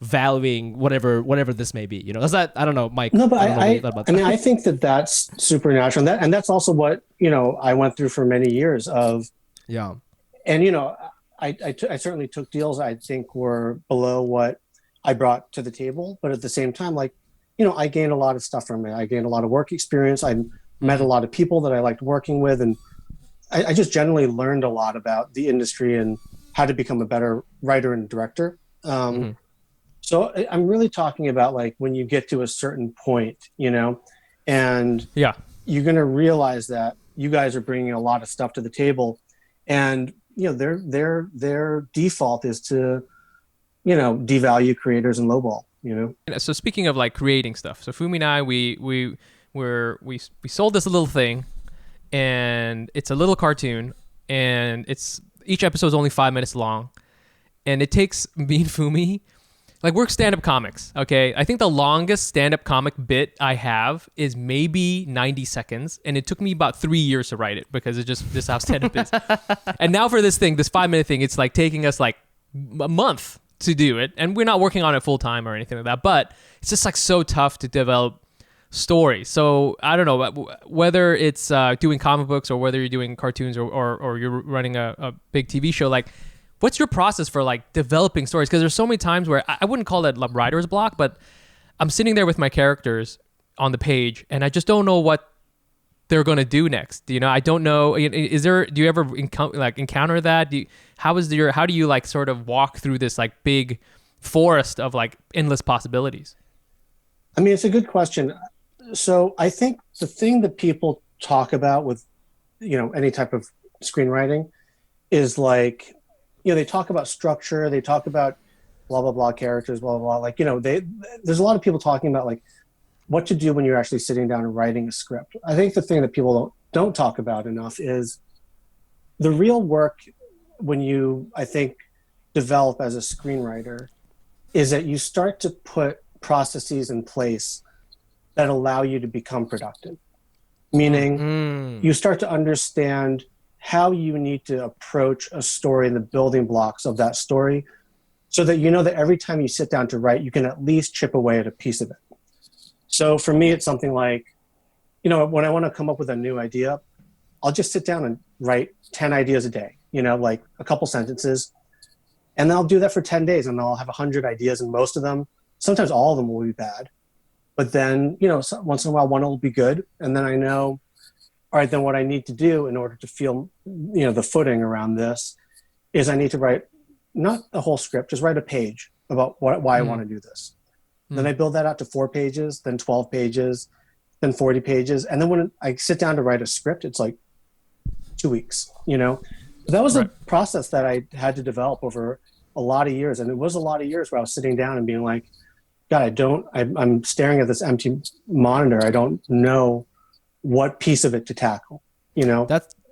valuing whatever this may be, you know. Is that, I don't know, Mike? No, but I mean, I think that that's supernatural, and that's also what, you know, I went through for many years of, and you know, I certainly took deals I think were below what I brought to the table, but at the same time, like, you know, I gained a lot of stuff from it. I gained a lot of work experience. I met a lot of people that I liked working with, and I just generally learned a lot about the industry and how to become a better writer and director. So I'm really talking about like when you get to a certain point, you know, and you're going to realize that you guys are bringing a lot of stuff to the table, and you know their default is to, you know, devalue creators and lowball, you know. So speaking of like creating stuff, so Fumi and I we sold this little thing. And it's a little cartoon, and each episode is only 5 minutes long, and it takes me and Fumi, like, we're stand-up comics, okay? I think the longest stand-up comic bit I have is maybe 90 seconds, and it took me about 3 years to write it because it's just this how stand-up is. And now for this 5-minute thing, it's like taking us like a month to do it, and we're not working on it full time or anything like that, but it's just like so tough to develop story. So I don't know whether it's doing comic books or whether you're doing cartoons or you're running a big TV show. Like, what's your process for like developing stories? Because there's so many times where I wouldn't call it like writer's block, but I'm sitting there with my characters on the page and I just don't know what they're going to do next. You know, I don't know. Do you ever encounter that? How do you like sort of walk through this like big forest of like endless possibilities? I mean, it's a good question. So I think the thing that people talk about with, you know, any type of screenwriting is like, you know, they talk about structure, they talk about blah, blah, blah characters, blah, blah, blah. Like, you know, there's a lot of people talking about like what to do when you're actually sitting down and writing a script. I think the thing that people don't talk about enough is the real work when you, I think, develop as a screenwriter is that you start to put processes in place that allow you to become productive. Meaning you start to understand how you need to approach a story and the building blocks of that story so that you know that every time you sit down to write, you can at least chip away at a piece of it. So for me, it's something like, you know, when I want to come up with a new idea, I'll just sit down and write 10 ideas a day, you know, like a couple sentences. And then I'll do that for 10 days and I'll have 100 ideas, and most of them, sometimes all of them will be bad. But then, you know, once in a while, one will be good. And then I know, all right, then what I need to do in order to feel, you know, the footing around this is I need to write not the whole script, just write a page about why I want to do this. Then I build that out to 4 pages, then 12 pages, then 40 pages. And then when I sit down to write a script, it's like 2 weeks, you know. But that was a process that I had to develop over a lot of years. And it was a lot of years where I was sitting down and being like, God, I'm staring at this empty monitor. I don't know what piece of it to tackle, you know?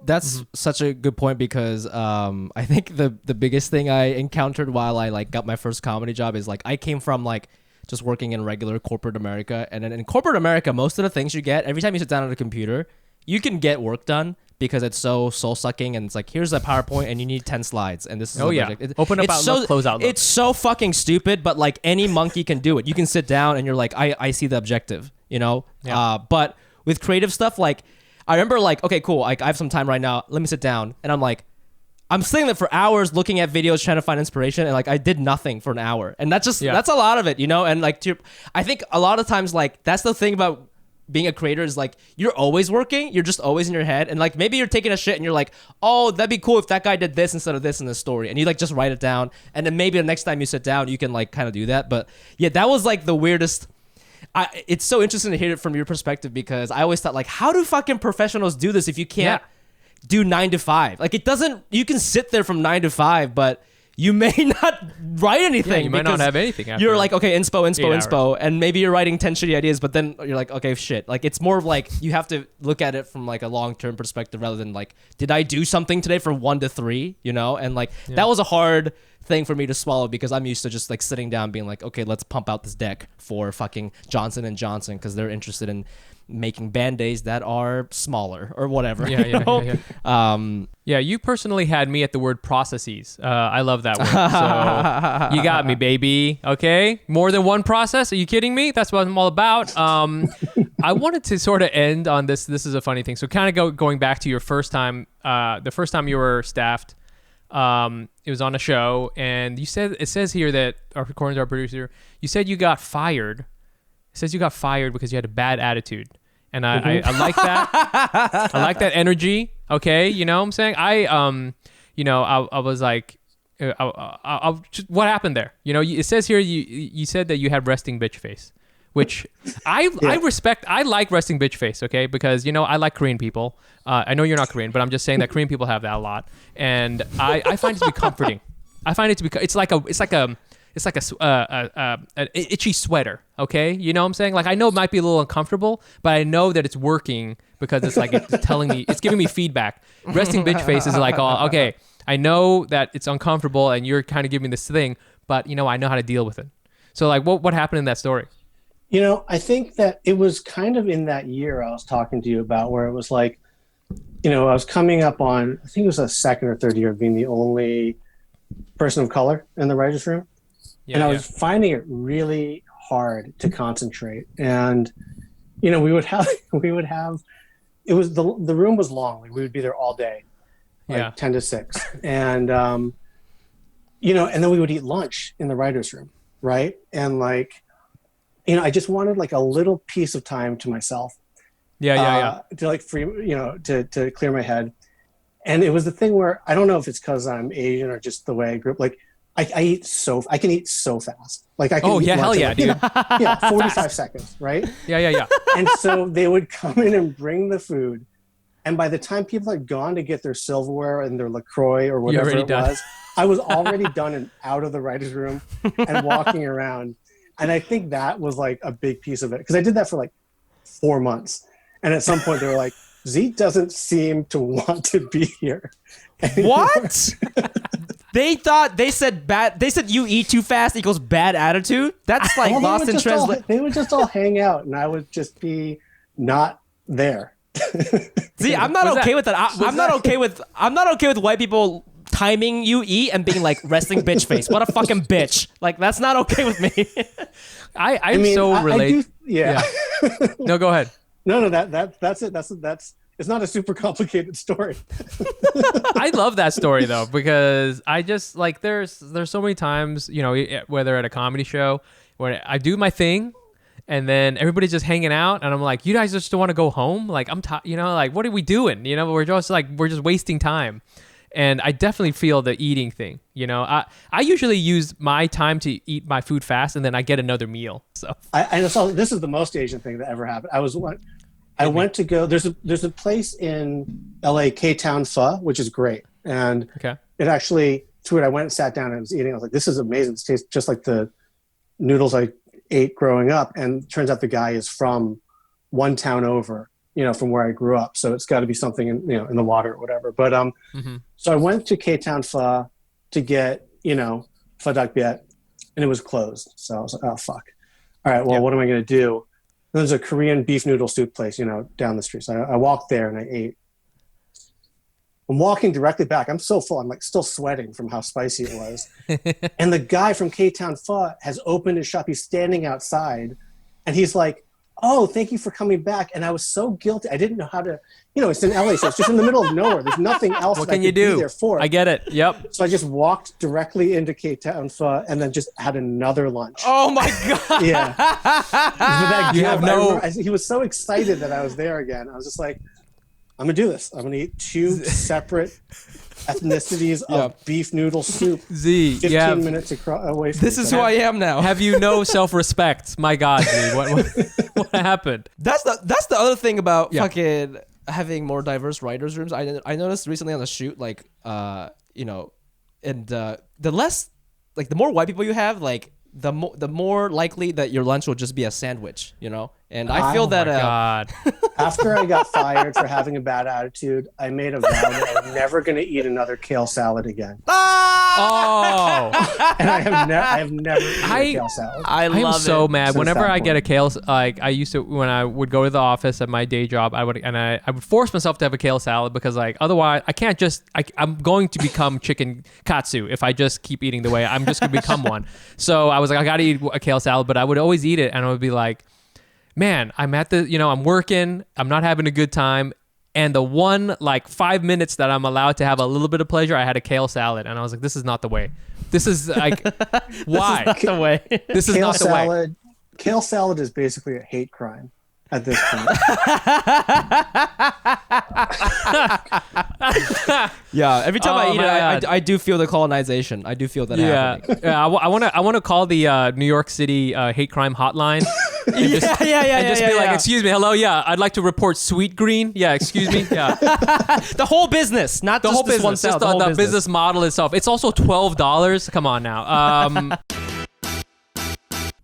That's such a good point, because I think the biggest thing I encountered while I like got my first comedy job is like I came from like just working in regular corporate America. And then in corporate America, most of the things you get, every time you sit down at a computer, you can get work done because it's so soul-sucking, and it's like, here's a PowerPoint and you need 10 slides, and this is Open up Outlook, close Outlook. It's so fucking stupid, but like any monkey can do it. You can sit down and you're like, I see the objective, you know? But with creative stuff, like I remember like, okay, cool, like I have some time right now, let me sit down, and I'm like, I'm sitting there for hours looking at videos trying to find inspiration, and like I did nothing for an hour, and that's a lot of it, you know. And like I think a lot of times like that's the thing about being a creator is like you're always working, you're just always in your head, and like maybe you're taking a shit and you're like, oh, that'd be cool if that guy did this instead of this in the story, and you like just write it down, and then maybe the next time you sit down you can like kind of do that. But yeah, that was like the weirdest. It's so interesting to hear it from your perspective, because I always thought like, how do fucking professionals do this if you can't do 9 to 5? Like it doesn't. You can sit there from 9 to 5, but you may not write anything. Yeah, you might not have anything after. You're like, okay, inspo, and maybe you're writing 10 shitty ideas, but then you're like, okay, shit. Like it's more of like you have to look at it from like a long-term perspective rather than like, did I do something today from 1 to 3? You know, and like that was a hard thing for me to swallow, because I'm used to just like sitting down being like, okay, let's pump out this deck for fucking Johnson & Johnson because they're interested in making Band-Aids that are smaller or whatever. Yeah, you personally had me at the word processes. I love that word. So you got me, baby. Okay, more than one process? Are you kidding me? That's what I'm all about. I wanted to sort of end on this. This is a funny thing. So kind of going back to your first time, the first time you were staffed. It was on a show, and you said, it says here that, according to our producer, you said you got fired. It says you got fired because you had a bad attitude. And I like that. I like that energy. Okay. You know what I'm saying? I was like, what happened there? You know, it says here, you said that you had resting bitch face, which I respect. I like resting bitch face. Okay. Because, you know, I like Korean people. I know you're not Korean, but I'm just saying that Korean people have that a lot. And I find it to be comforting. I find it to be, it's like an itchy sweater, okay? You know what I'm saying? Like, I know it might be a little uncomfortable, but I know that it's working because it's like, it's telling me, it's giving me feedback. Resting bitch face is like, oh, okay, I know that it's uncomfortable and you're kind of giving me this thing, but, you know, I know how to deal with it. So, like, what happened in that story? You know, I think that it was kind of in that year I was talking to you about, where it was like, you know, I was coming up on, I think it was a second or third year of being the only person of color in the writer's room. And I was finding it really hard to concentrate. And, you know, we would have, it was, the room was long. We would be there all day, like 10 to 6. And, you know, and then we would eat lunch in the writer's room. Right. And like, you know, I just wanted like a little piece of time to myself. To like free, you know, to clear my head. And it was the thing where, I don't know if it's because I'm Asian or just the way I grew up, like, I can eat so fast. Like I can eat hell yeah, dude. 45 seconds, right? Yeah. And so they would come in and bring the food. And by the time people had gone to get their silverware and their LaCroix or whatever it was, I was already done and out of the writer's room and walking around. And I think that was like a big piece of it. Because I did that for like 4 months. And at some point they were like, Zeke doesn't seem to want to be here anymore. What? They said you eat too fast equals bad attitude. That's like lost in translation. They would just all hang out and I would just be not there. See, I'm not okay with that. I'm not okay with white people timing you eat and being like resting bitch face. What a fucking bitch. Like that's not okay with me. I mean, so relate. Yeah. No, go ahead. No, that's it. That's it's not a super complicated story. I love that story though, because I just like there's so many times, you know, whether at a comedy show where I do my thing and then everybody's just hanging out and I'm like, you guys just don't want to go home? Like I'm you know, like what are we doing? You know, we're just wasting time. And I definitely feel the eating thing. You know, I usually use my time to eat my food fast and then I get another meal. So I saw this is the most Asian thing that ever happened. I went to go. There's a place in LA, K-Town Pho, which is great, and it actually through it. I went and sat down and I was eating. I was like, this is amazing. It tastes just like the noodles I ate growing up. And it turns out the guy is from one town over, you know, from where I grew up. So it's got to be something in the water or whatever. But so I went to K-Town Pho to get pho duc biet, and it was closed. So I was like, oh fuck. All right, well, what am I going to do? There's a Korean beef noodle soup place, down the street. So I walked there and I ate. I'm walking directly back. I'm so full. I'm like still sweating from how spicy it was. And the guy from K-Town Pho has opened his shop. He's standing outside and he's like, oh, thank you for coming back. And I was so guilty. I didn't know how to, it's in LA, so it's just in the middle of nowhere. There's nothing else What that can I you could be do? there for. I get it. Yep. So I just walked directly into Cape Town Pho and then just had another lunch. Oh my God. Yeah. With that You have no- he was so excited that I was there again. I was just like, I'm going to do this. I'm going to eat 2 separate ethnicities of beef noodle soup. Z, 15 minutes away from This is who I am now. Have you no self-respect? My God, Z, what happened? That's the other thing about Yeah. fucking having more diverse writers' rooms. I noticed recently on the shoot, like, and the less, like, the more white people you have, like, the more likely that your lunch will just be a sandwich, And I feel that. Oh my God. After I got fired for having a bad attitude, I made a vow that I'm never going to eat another kale salad again. Oh, And I have never eaten a kale salad. I I'm love so it. mad. Since Whenever that I get a point. kale, like I used to, when I would go to the office at my day job, I would force myself to have a kale salad because like otherwise I can't just, I'm going to become chicken katsu if I just keep eating the way I'm just going to become one. So I was like, I got to eat a kale salad, but I would always eat it and I would be like, man, I'm at the, I'm working, I'm not having a good time. And the one like 5 minutes that I'm allowed to have a little bit of pleasure, I had a kale salad. And I was like, this is not the way. This is like, why? That's the way. This is Kale not the way. salad. Kale salad is basically a hate crime at this point. Yeah, every time I Oh eat my it, God. I do feel the colonization. I do feel that Yeah, happening. yeah. I want to call the New York City hate crime hotline. And Yeah, just, yeah, and just be like, yeah. excuse me, hello, yeah, I'd like to report Sweet Green. Yeah, excuse me, yeah, The whole business, not the just whole this business, one just salad, the whole business model itself. It's also $12. Come on now.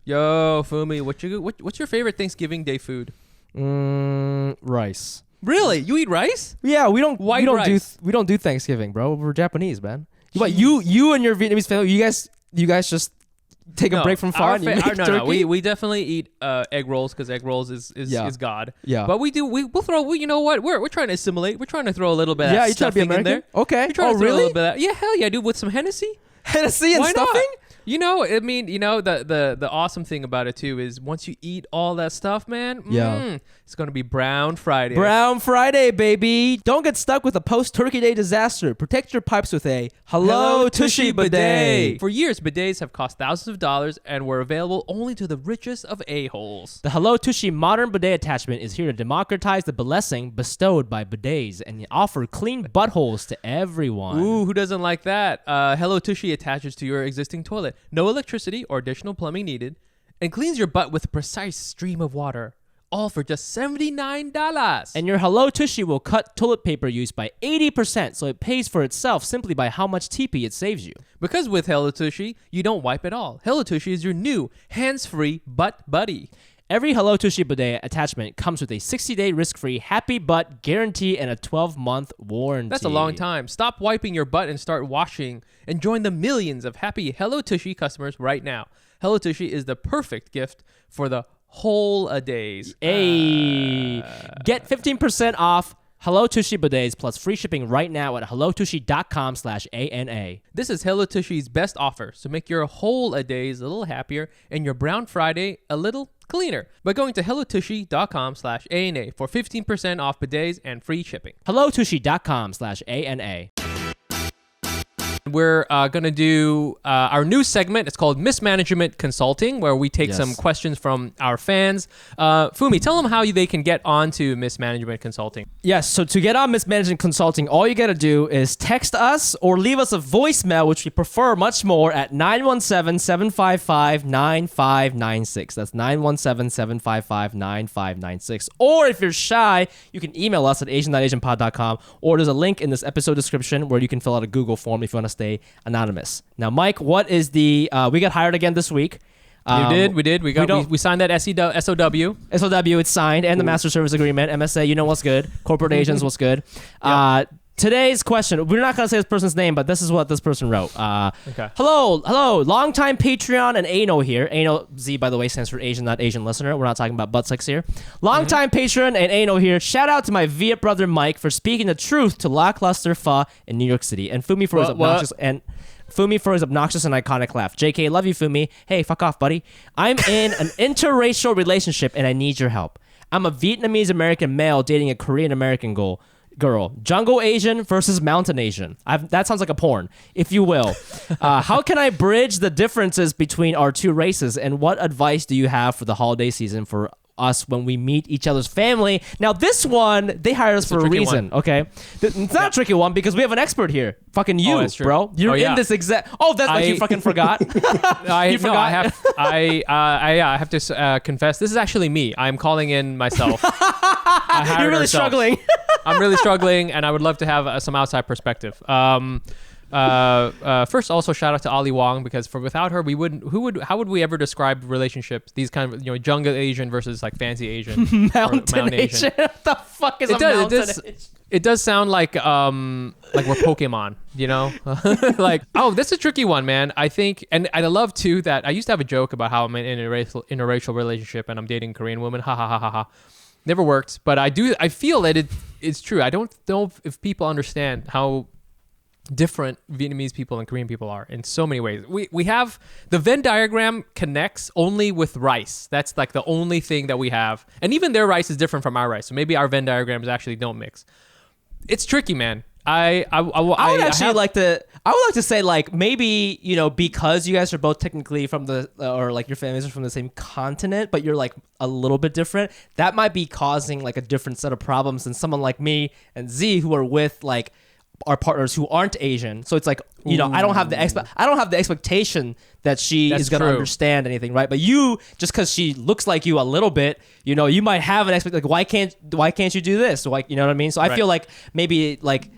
Yo, Fumi, what's your favorite Thanksgiving Day food? Rice. Really, you eat rice? Yeah, we don't rice. we don't do Thanksgiving, bro. We're Japanese, man. What you and your Vietnamese family, you guys just take a break from pho and you make turkey? We definitely eat egg rolls because egg rolls is God. Yeah. But we'll throw. You know what? We're trying to assimilate. We're trying to throw a little bit. Of Yeah, you try to be stuffing in American? there. Okay. We're trying to throw a really? little bit. Yeah, hell yeah, dude. With some Hennessy. Hennessy and Why stuffing? not? I mean, the awesome thing about it too is once you eat all that stuff, man, it's gonna be Brown Friday. Brown Friday, baby. Don't get stuck with a post-Turkey Day disaster. Protect your pipes with a Hello Tushy bidet. For years, bidets have cost thousands of dollars and were available only to the richest of a-holes. The Hello Tushy modern bidet attachment is here to democratize the blessing bestowed by bidets and offer clean buttholes to everyone. Ooh, who doesn't like that? Hello Tushy attaches to your existing toilet. No electricity or additional plumbing needed. And cleans your butt with a precise stream of water. All for just $79. And your Hello Tushy will cut toilet paper use by 80%, so it pays for itself simply by how much TP it saves you. Because with Hello Tushy, you don't wipe at all. Hello Tushy is your new hands-free butt buddy. Every Hello Tushy bidet attachment comes with a 60-day risk-free happy butt guarantee and a 12-month warranty. That's a long time. Stop wiping your butt and start washing and join the millions of happy Hello Tushy customers right now. Hello Tushy is the perfect gift for the whole a days. Hey, get 15% off Hello Tushy bidets plus free shipping right now at hellotushy.com/ANA. This is Hello Tushy's best offer, so make your whole a days a little happier and your Brown Friday a little cleaner by going to hellotushy.com/ANA for 15% off bidets and free shipping. hellotushy.com/ANA. We're going to do our new segment. It's called Mismanagement Consulting, where we take some questions from our fans. Fumi, tell them how they can get onto Mismanagement Consulting. Yes, so to get on Mismanagement Consulting, all you got to do is text us or leave us a voicemail, which we prefer much more, at 917-755-9596. That's 917-755-9596. Or if you're shy, you can email us at AsianNotAsianPod.com, or there's a link in this episode description where you can fill out a Google form if you want to stay anonymous. Now, Mike, what is the... we got hired again this week. We did. We signed that SOW. SOW, it's signed, and the Master Service Agreement. MSA, you know what's good. Corporate Asians, what's good. Today's question, we're not going to say this person's name, but this is what this person wrote. Okay. Hello, longtime Patreon and ANO here. ANO, Z, by the way, stands for Asian, not Asian listener. We're not talking about butt sex here. Longtime Patreon and ANO here. Shout out to my Viet brother Mike for speaking the truth to lackluster pho in New York City, and Fumi for his obnoxious and Fumi for his obnoxious and iconic laugh. JK, love you, Fumi. Hey, fuck off, buddy. I'm in an interracial relationship and I need your help. I'm a Vietnamese American male dating a Korean American girl. Jungle Asian versus Mountain Asian. That sounds like a porn, if you will. How can I bridge the differences between our two races? And what advice do you have for the holiday season for us when we meet each other's family? Now, this one, they hired us for a reason, okay? It's not a tricky one because we have an expert here. Fucking you, bro. You're in this exact... Oh, that's like you fucking forgot? You forgot? I have to confess, this is actually me. I'm calling in myself. You're really struggling. I'm really struggling, and I would love to have some outside perspective. First, also shout out to Ali Wong, because without her, we wouldn't. How would we ever describe relationships? These kind of jungle Asian versus like fancy Asian, mountain Asian. What the fuck is mountain Asian? It does sound like we're Pokemon, like, oh, that's a tricky one, man. I think, and I love too that I used to have a joke about how I'm in a interracial relationship and I'm dating a Korean woman. Ha ha ha ha ha. Never worked, but I feel that it's true. I don't know if people understand how different Vietnamese people and Korean people are in so many ways. We have the Venn diagram connects only with rice. That's like the only thing that we have, and even their rice is different from our rice. So maybe our Venn diagrams actually don't mix. It's tricky, man. I would like to say, like, maybe because you guys are both technically from the or like your families are from the same continent, but you're like a little bit different. That might be causing like a different set of problems than someone like me and Z, who are with like our partners who aren't Asian. So it's like, I don't have the expectation that she is going to understand anything, right? But you, just because she looks like you a little bit, you might have an expectation, like, why can't you do this? Like, you know what I mean? So I feel like maybe like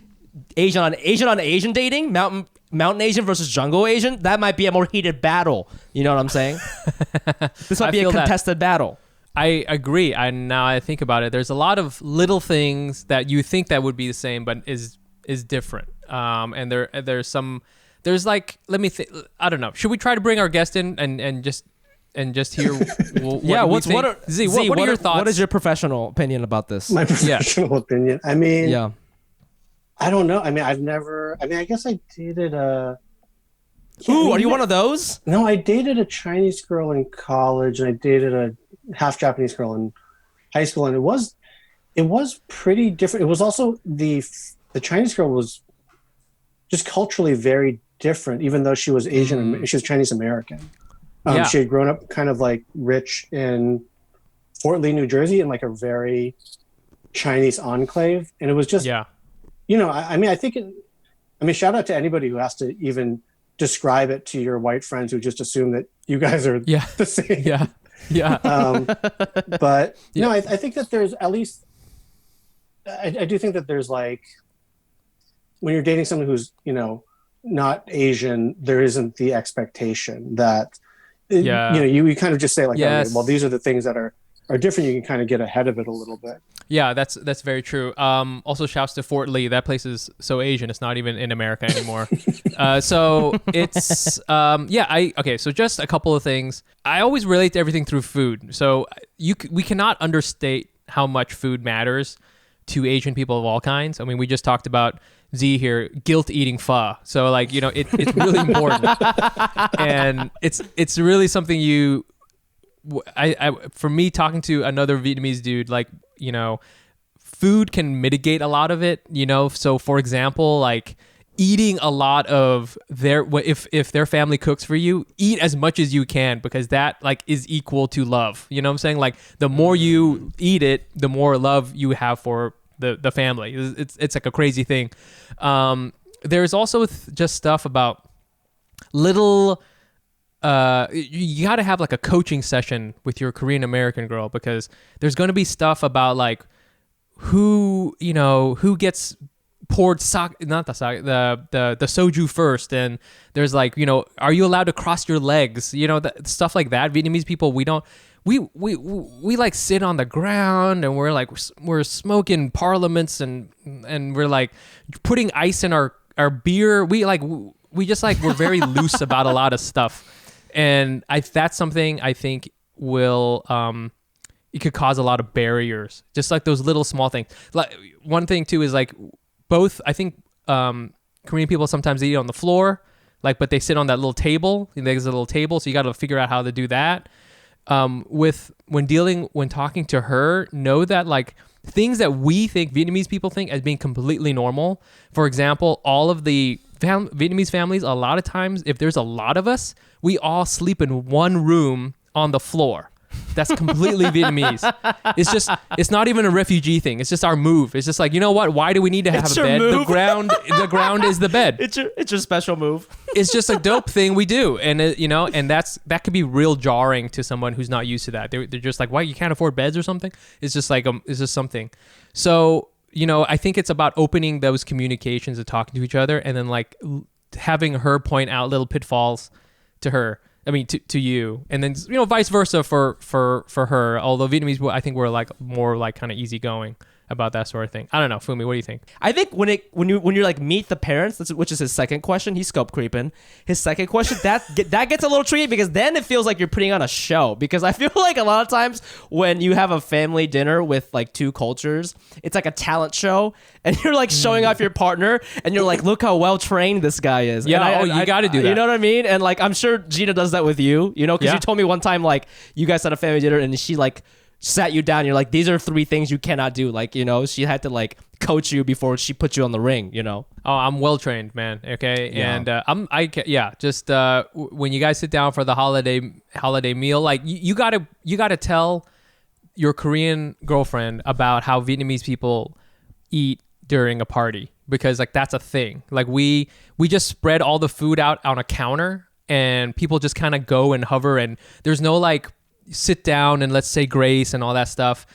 Asian on Asian dating, mountain Asian versus jungle Asian, that might be a more heated battle. You know what I'm saying? This might be a contested battle. I agree. Now I think about it, there's a lot of little things that you think that would be the same, but is different. And there's like, let me think. I don't know. Should we try to bring our guest in and just hear what we think? What are your thoughts? What is your professional opinion about this? My professional opinion. I mean, yeah. I don't know. I mean, I guess I dated a... Ooh, are you one of those? No, I dated a Chinese girl in college, and I dated a half Japanese girl in high school, and it was pretty different. It was also the Chinese girl was just culturally very different, even though she was Asian. She was Chinese American. She had grown up kind of like rich in Fort Lee, New Jersey, in like a very Chinese enclave, and it was just shout out to anybody who has to even describe it to your white friends who just assume that you guys are the same. But no, I think that there's at least, I do think that there's like, when you're dating someone who's, not Asian, there isn't the expectation that, you kind of just say like, okay, well, these are the things that are different. You can kind of get ahead of it a little bit. Yeah, that's very true. Also, shouts to Fort Lee. That place is so Asian. It's not even in America anymore. So it's So just a couple of things. I always relate to everything through food. So we cannot understate how much food matters to Asian people of all kinds. I mean, we just talked about Z here, guilt eating pho. So like, it's really important, and it's really something for me, talking to another Vietnamese dude, like, food can mitigate a lot of it, So for example, like eating a lot of if their family cooks for you, eat as much as you can, because that like is equal to love. You know what I'm saying? Like the more you eat it, the more love you have for the family. It's like a crazy thing. There's also just stuff about little... you got to have like a coaching session with your Korean American girl, because there's going to be stuff about like who gets poured the soju first, and there's like, are you allowed to cross your legs, stuff like that. Vietnamese people, we like sit on the ground, and we're smoking parliaments, and we're like putting ice in our beer. We're very loose about a lot of stuff. And that's something I think will it could cause a lot of barriers, just like those little small things. Like one thing too is like both, I think Korean people sometimes eat on the floor, Like, but they sit on that little table. There's a little table, so you got to figure out how to do that. When talking to her, know that like things that we think Vietnamese people think as being completely normal. For example, all of the Vietnamese families, a lot of times, if there's a lot of us, we all sleep in one room on the floor. That's completely Vietnamese. It's not even a refugee thing. It's just our move. It's just like, you know what? Why do we need to have a bed? Move. The ground is the bed. It's your special move. It's just a dope thing we do, and and that could be real jarring to someone who's not used to that. They're just like, why, you can't afford beds or something? It's just like it's just something. So I think it's about opening those communications and talking to each other, and then like having her point out little pitfalls to her. I mean, to you, and then vice versa for her. Although Vietnamese, I think we're like more like kind of easygoing about that sort of thing. I don't know, Fumi, what do you think? I think when you're like meet the parents, which is his second question, he's scope creeping. His second question that gets a little tricky because then it feels like you're putting on a show. Because I feel like a lot of times when you have a family dinner with like two cultures, it's like a talent show, and you're like showing off your partner, and you're like, look how well trained this guy is. Yeah, you got to do that. You know what I mean? And like I'm sure Gina does that with you. Because you told me one time like you guys had a family dinner and she like sat you down. You're like, these are 3 things you cannot do. Like, she had to like coach you before she put you on the ring, Oh, I'm well trained, man. Okay. Yeah. And when you guys sit down for the holiday meal, like you gotta tell your Korean girlfriend about how Vietnamese people eat during a party, because like that's a thing. Like we just spread all the food out on a counter and people just kind of go and hover, and there's no like sit down and let's say grace and all that stuff.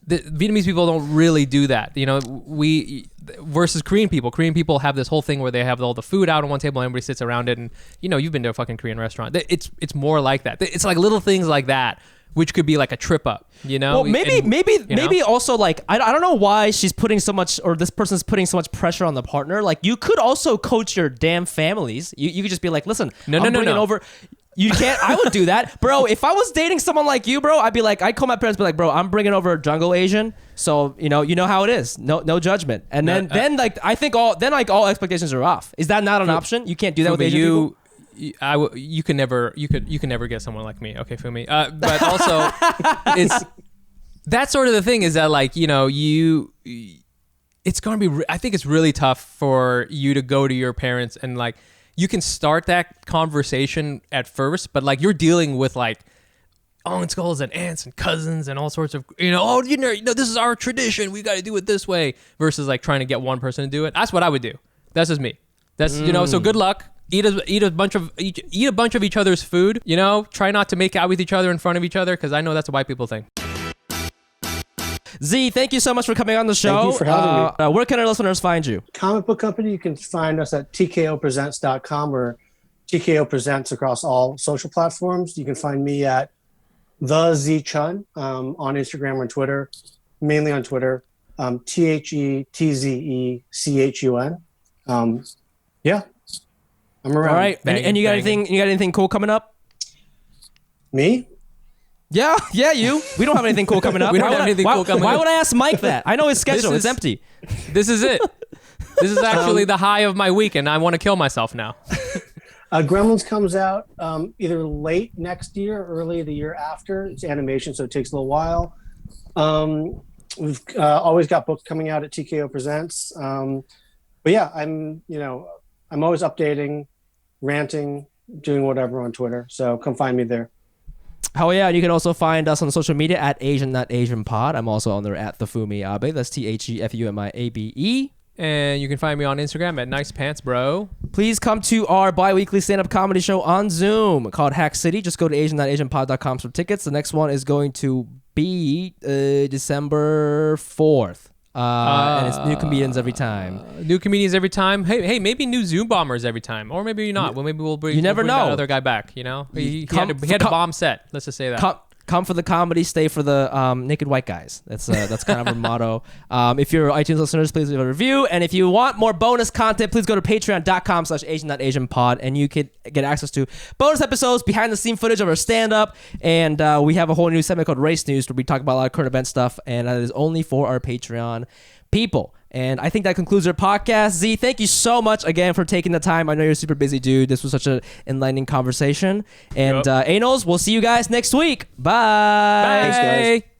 The Vietnamese people don't really do that. We versus Korean people. Korean people have this whole thing where they have all the food out on one table and everybody sits around it, and you've been to a fucking Korean restaurant. It's more like that. It's like little things like that, which could be like a trip up, Well, maybe also like I don't know why she's putting so much, or this person's putting so much pressure on the partner. Like you could also coach your damn families. You could just be like, listen, no. over. You can't. I would do that, bro. If I was dating someone like you, bro, I'd be like, I'd call my parents, be like, bro, I'm bringing over a jungle Asian, so you know how it is. No judgment. And then like I think all expectations are off. Is that not an option? You can't do that with Asian people. You can never get someone like me. Okay, Fumi. But also, it's that sort of the thing is that like it's going to be. I think it's really tough for you to go to your parents and like. You can start that conversation at first, but like you're dealing with like uncles and aunts and cousins and all sorts of, this is our tradition. We got to do it this way versus like trying to get one person to do it. That's what I would do. That's just me. That's, so good luck. Eat a bunch of each other's food, try not to make out with each other in front of each other. Cause I know that's a white people thing. Z, thank you so much for coming on the show. Thank you for having me. Where can our listeners find you? Comic Book Company, you can find us at tkopresents.com or TKO Presents across all social platforms. You can find me at the Tze Chun on Instagram or Twitter, mainly on Twitter. TheTzechun. Yeah, I'm around. All right, and you got anything? You got anything cool coming up? Me? Yeah, you. We don't have anything cool coming up. Why would I ask Mike that? I know his schedule. It's empty. This is it. This is actually the high of my week, and I want to kill myself now. Gremlins comes out either late next year or early the year after. It's animation, so it takes a little while. We've always got books coming out at TKO Presents. But yeah, I'm always updating, ranting, doing whatever on Twitter. So come find me there. Oh yeah, and you can also find us on social media at AsianNotAsianPod. I'm also on there at the Fumi Abe. That's TheFumiAbe. And you can find me on Instagram at Nice Pants Bro. Please come to our bi-weekly stand-up comedy show on Zoom called Hack City. Just go to AsianNotAsianPod.com for tickets. The next one is going to be December 4th. And it's new comedians every time. New comedians every time. Hey, maybe new Zoom bombers every time, or maybe not. Well, maybe we'll bring. You never know. That other guy back. He had a bomb set. Let's just say that. Come for the comedy, stay for the naked white guys. That's kind of our motto. If you're iTunes listeners, please leave a review. And if you want more bonus content, please go to patreon.com/AsianNotAsianPod, and you can get access to bonus episodes, behind the scene footage of our stand-up, and we have a whole new segment called Race News where we talk about a lot of current event stuff, and that is only for our Patreon people. And I think that concludes our podcast. Z, thank you so much again for taking the time. I know you're a super busy dude. This was such an enlightening conversation. And Anals, we'll see you guys next week. Bye. Bye. Thanks, guys.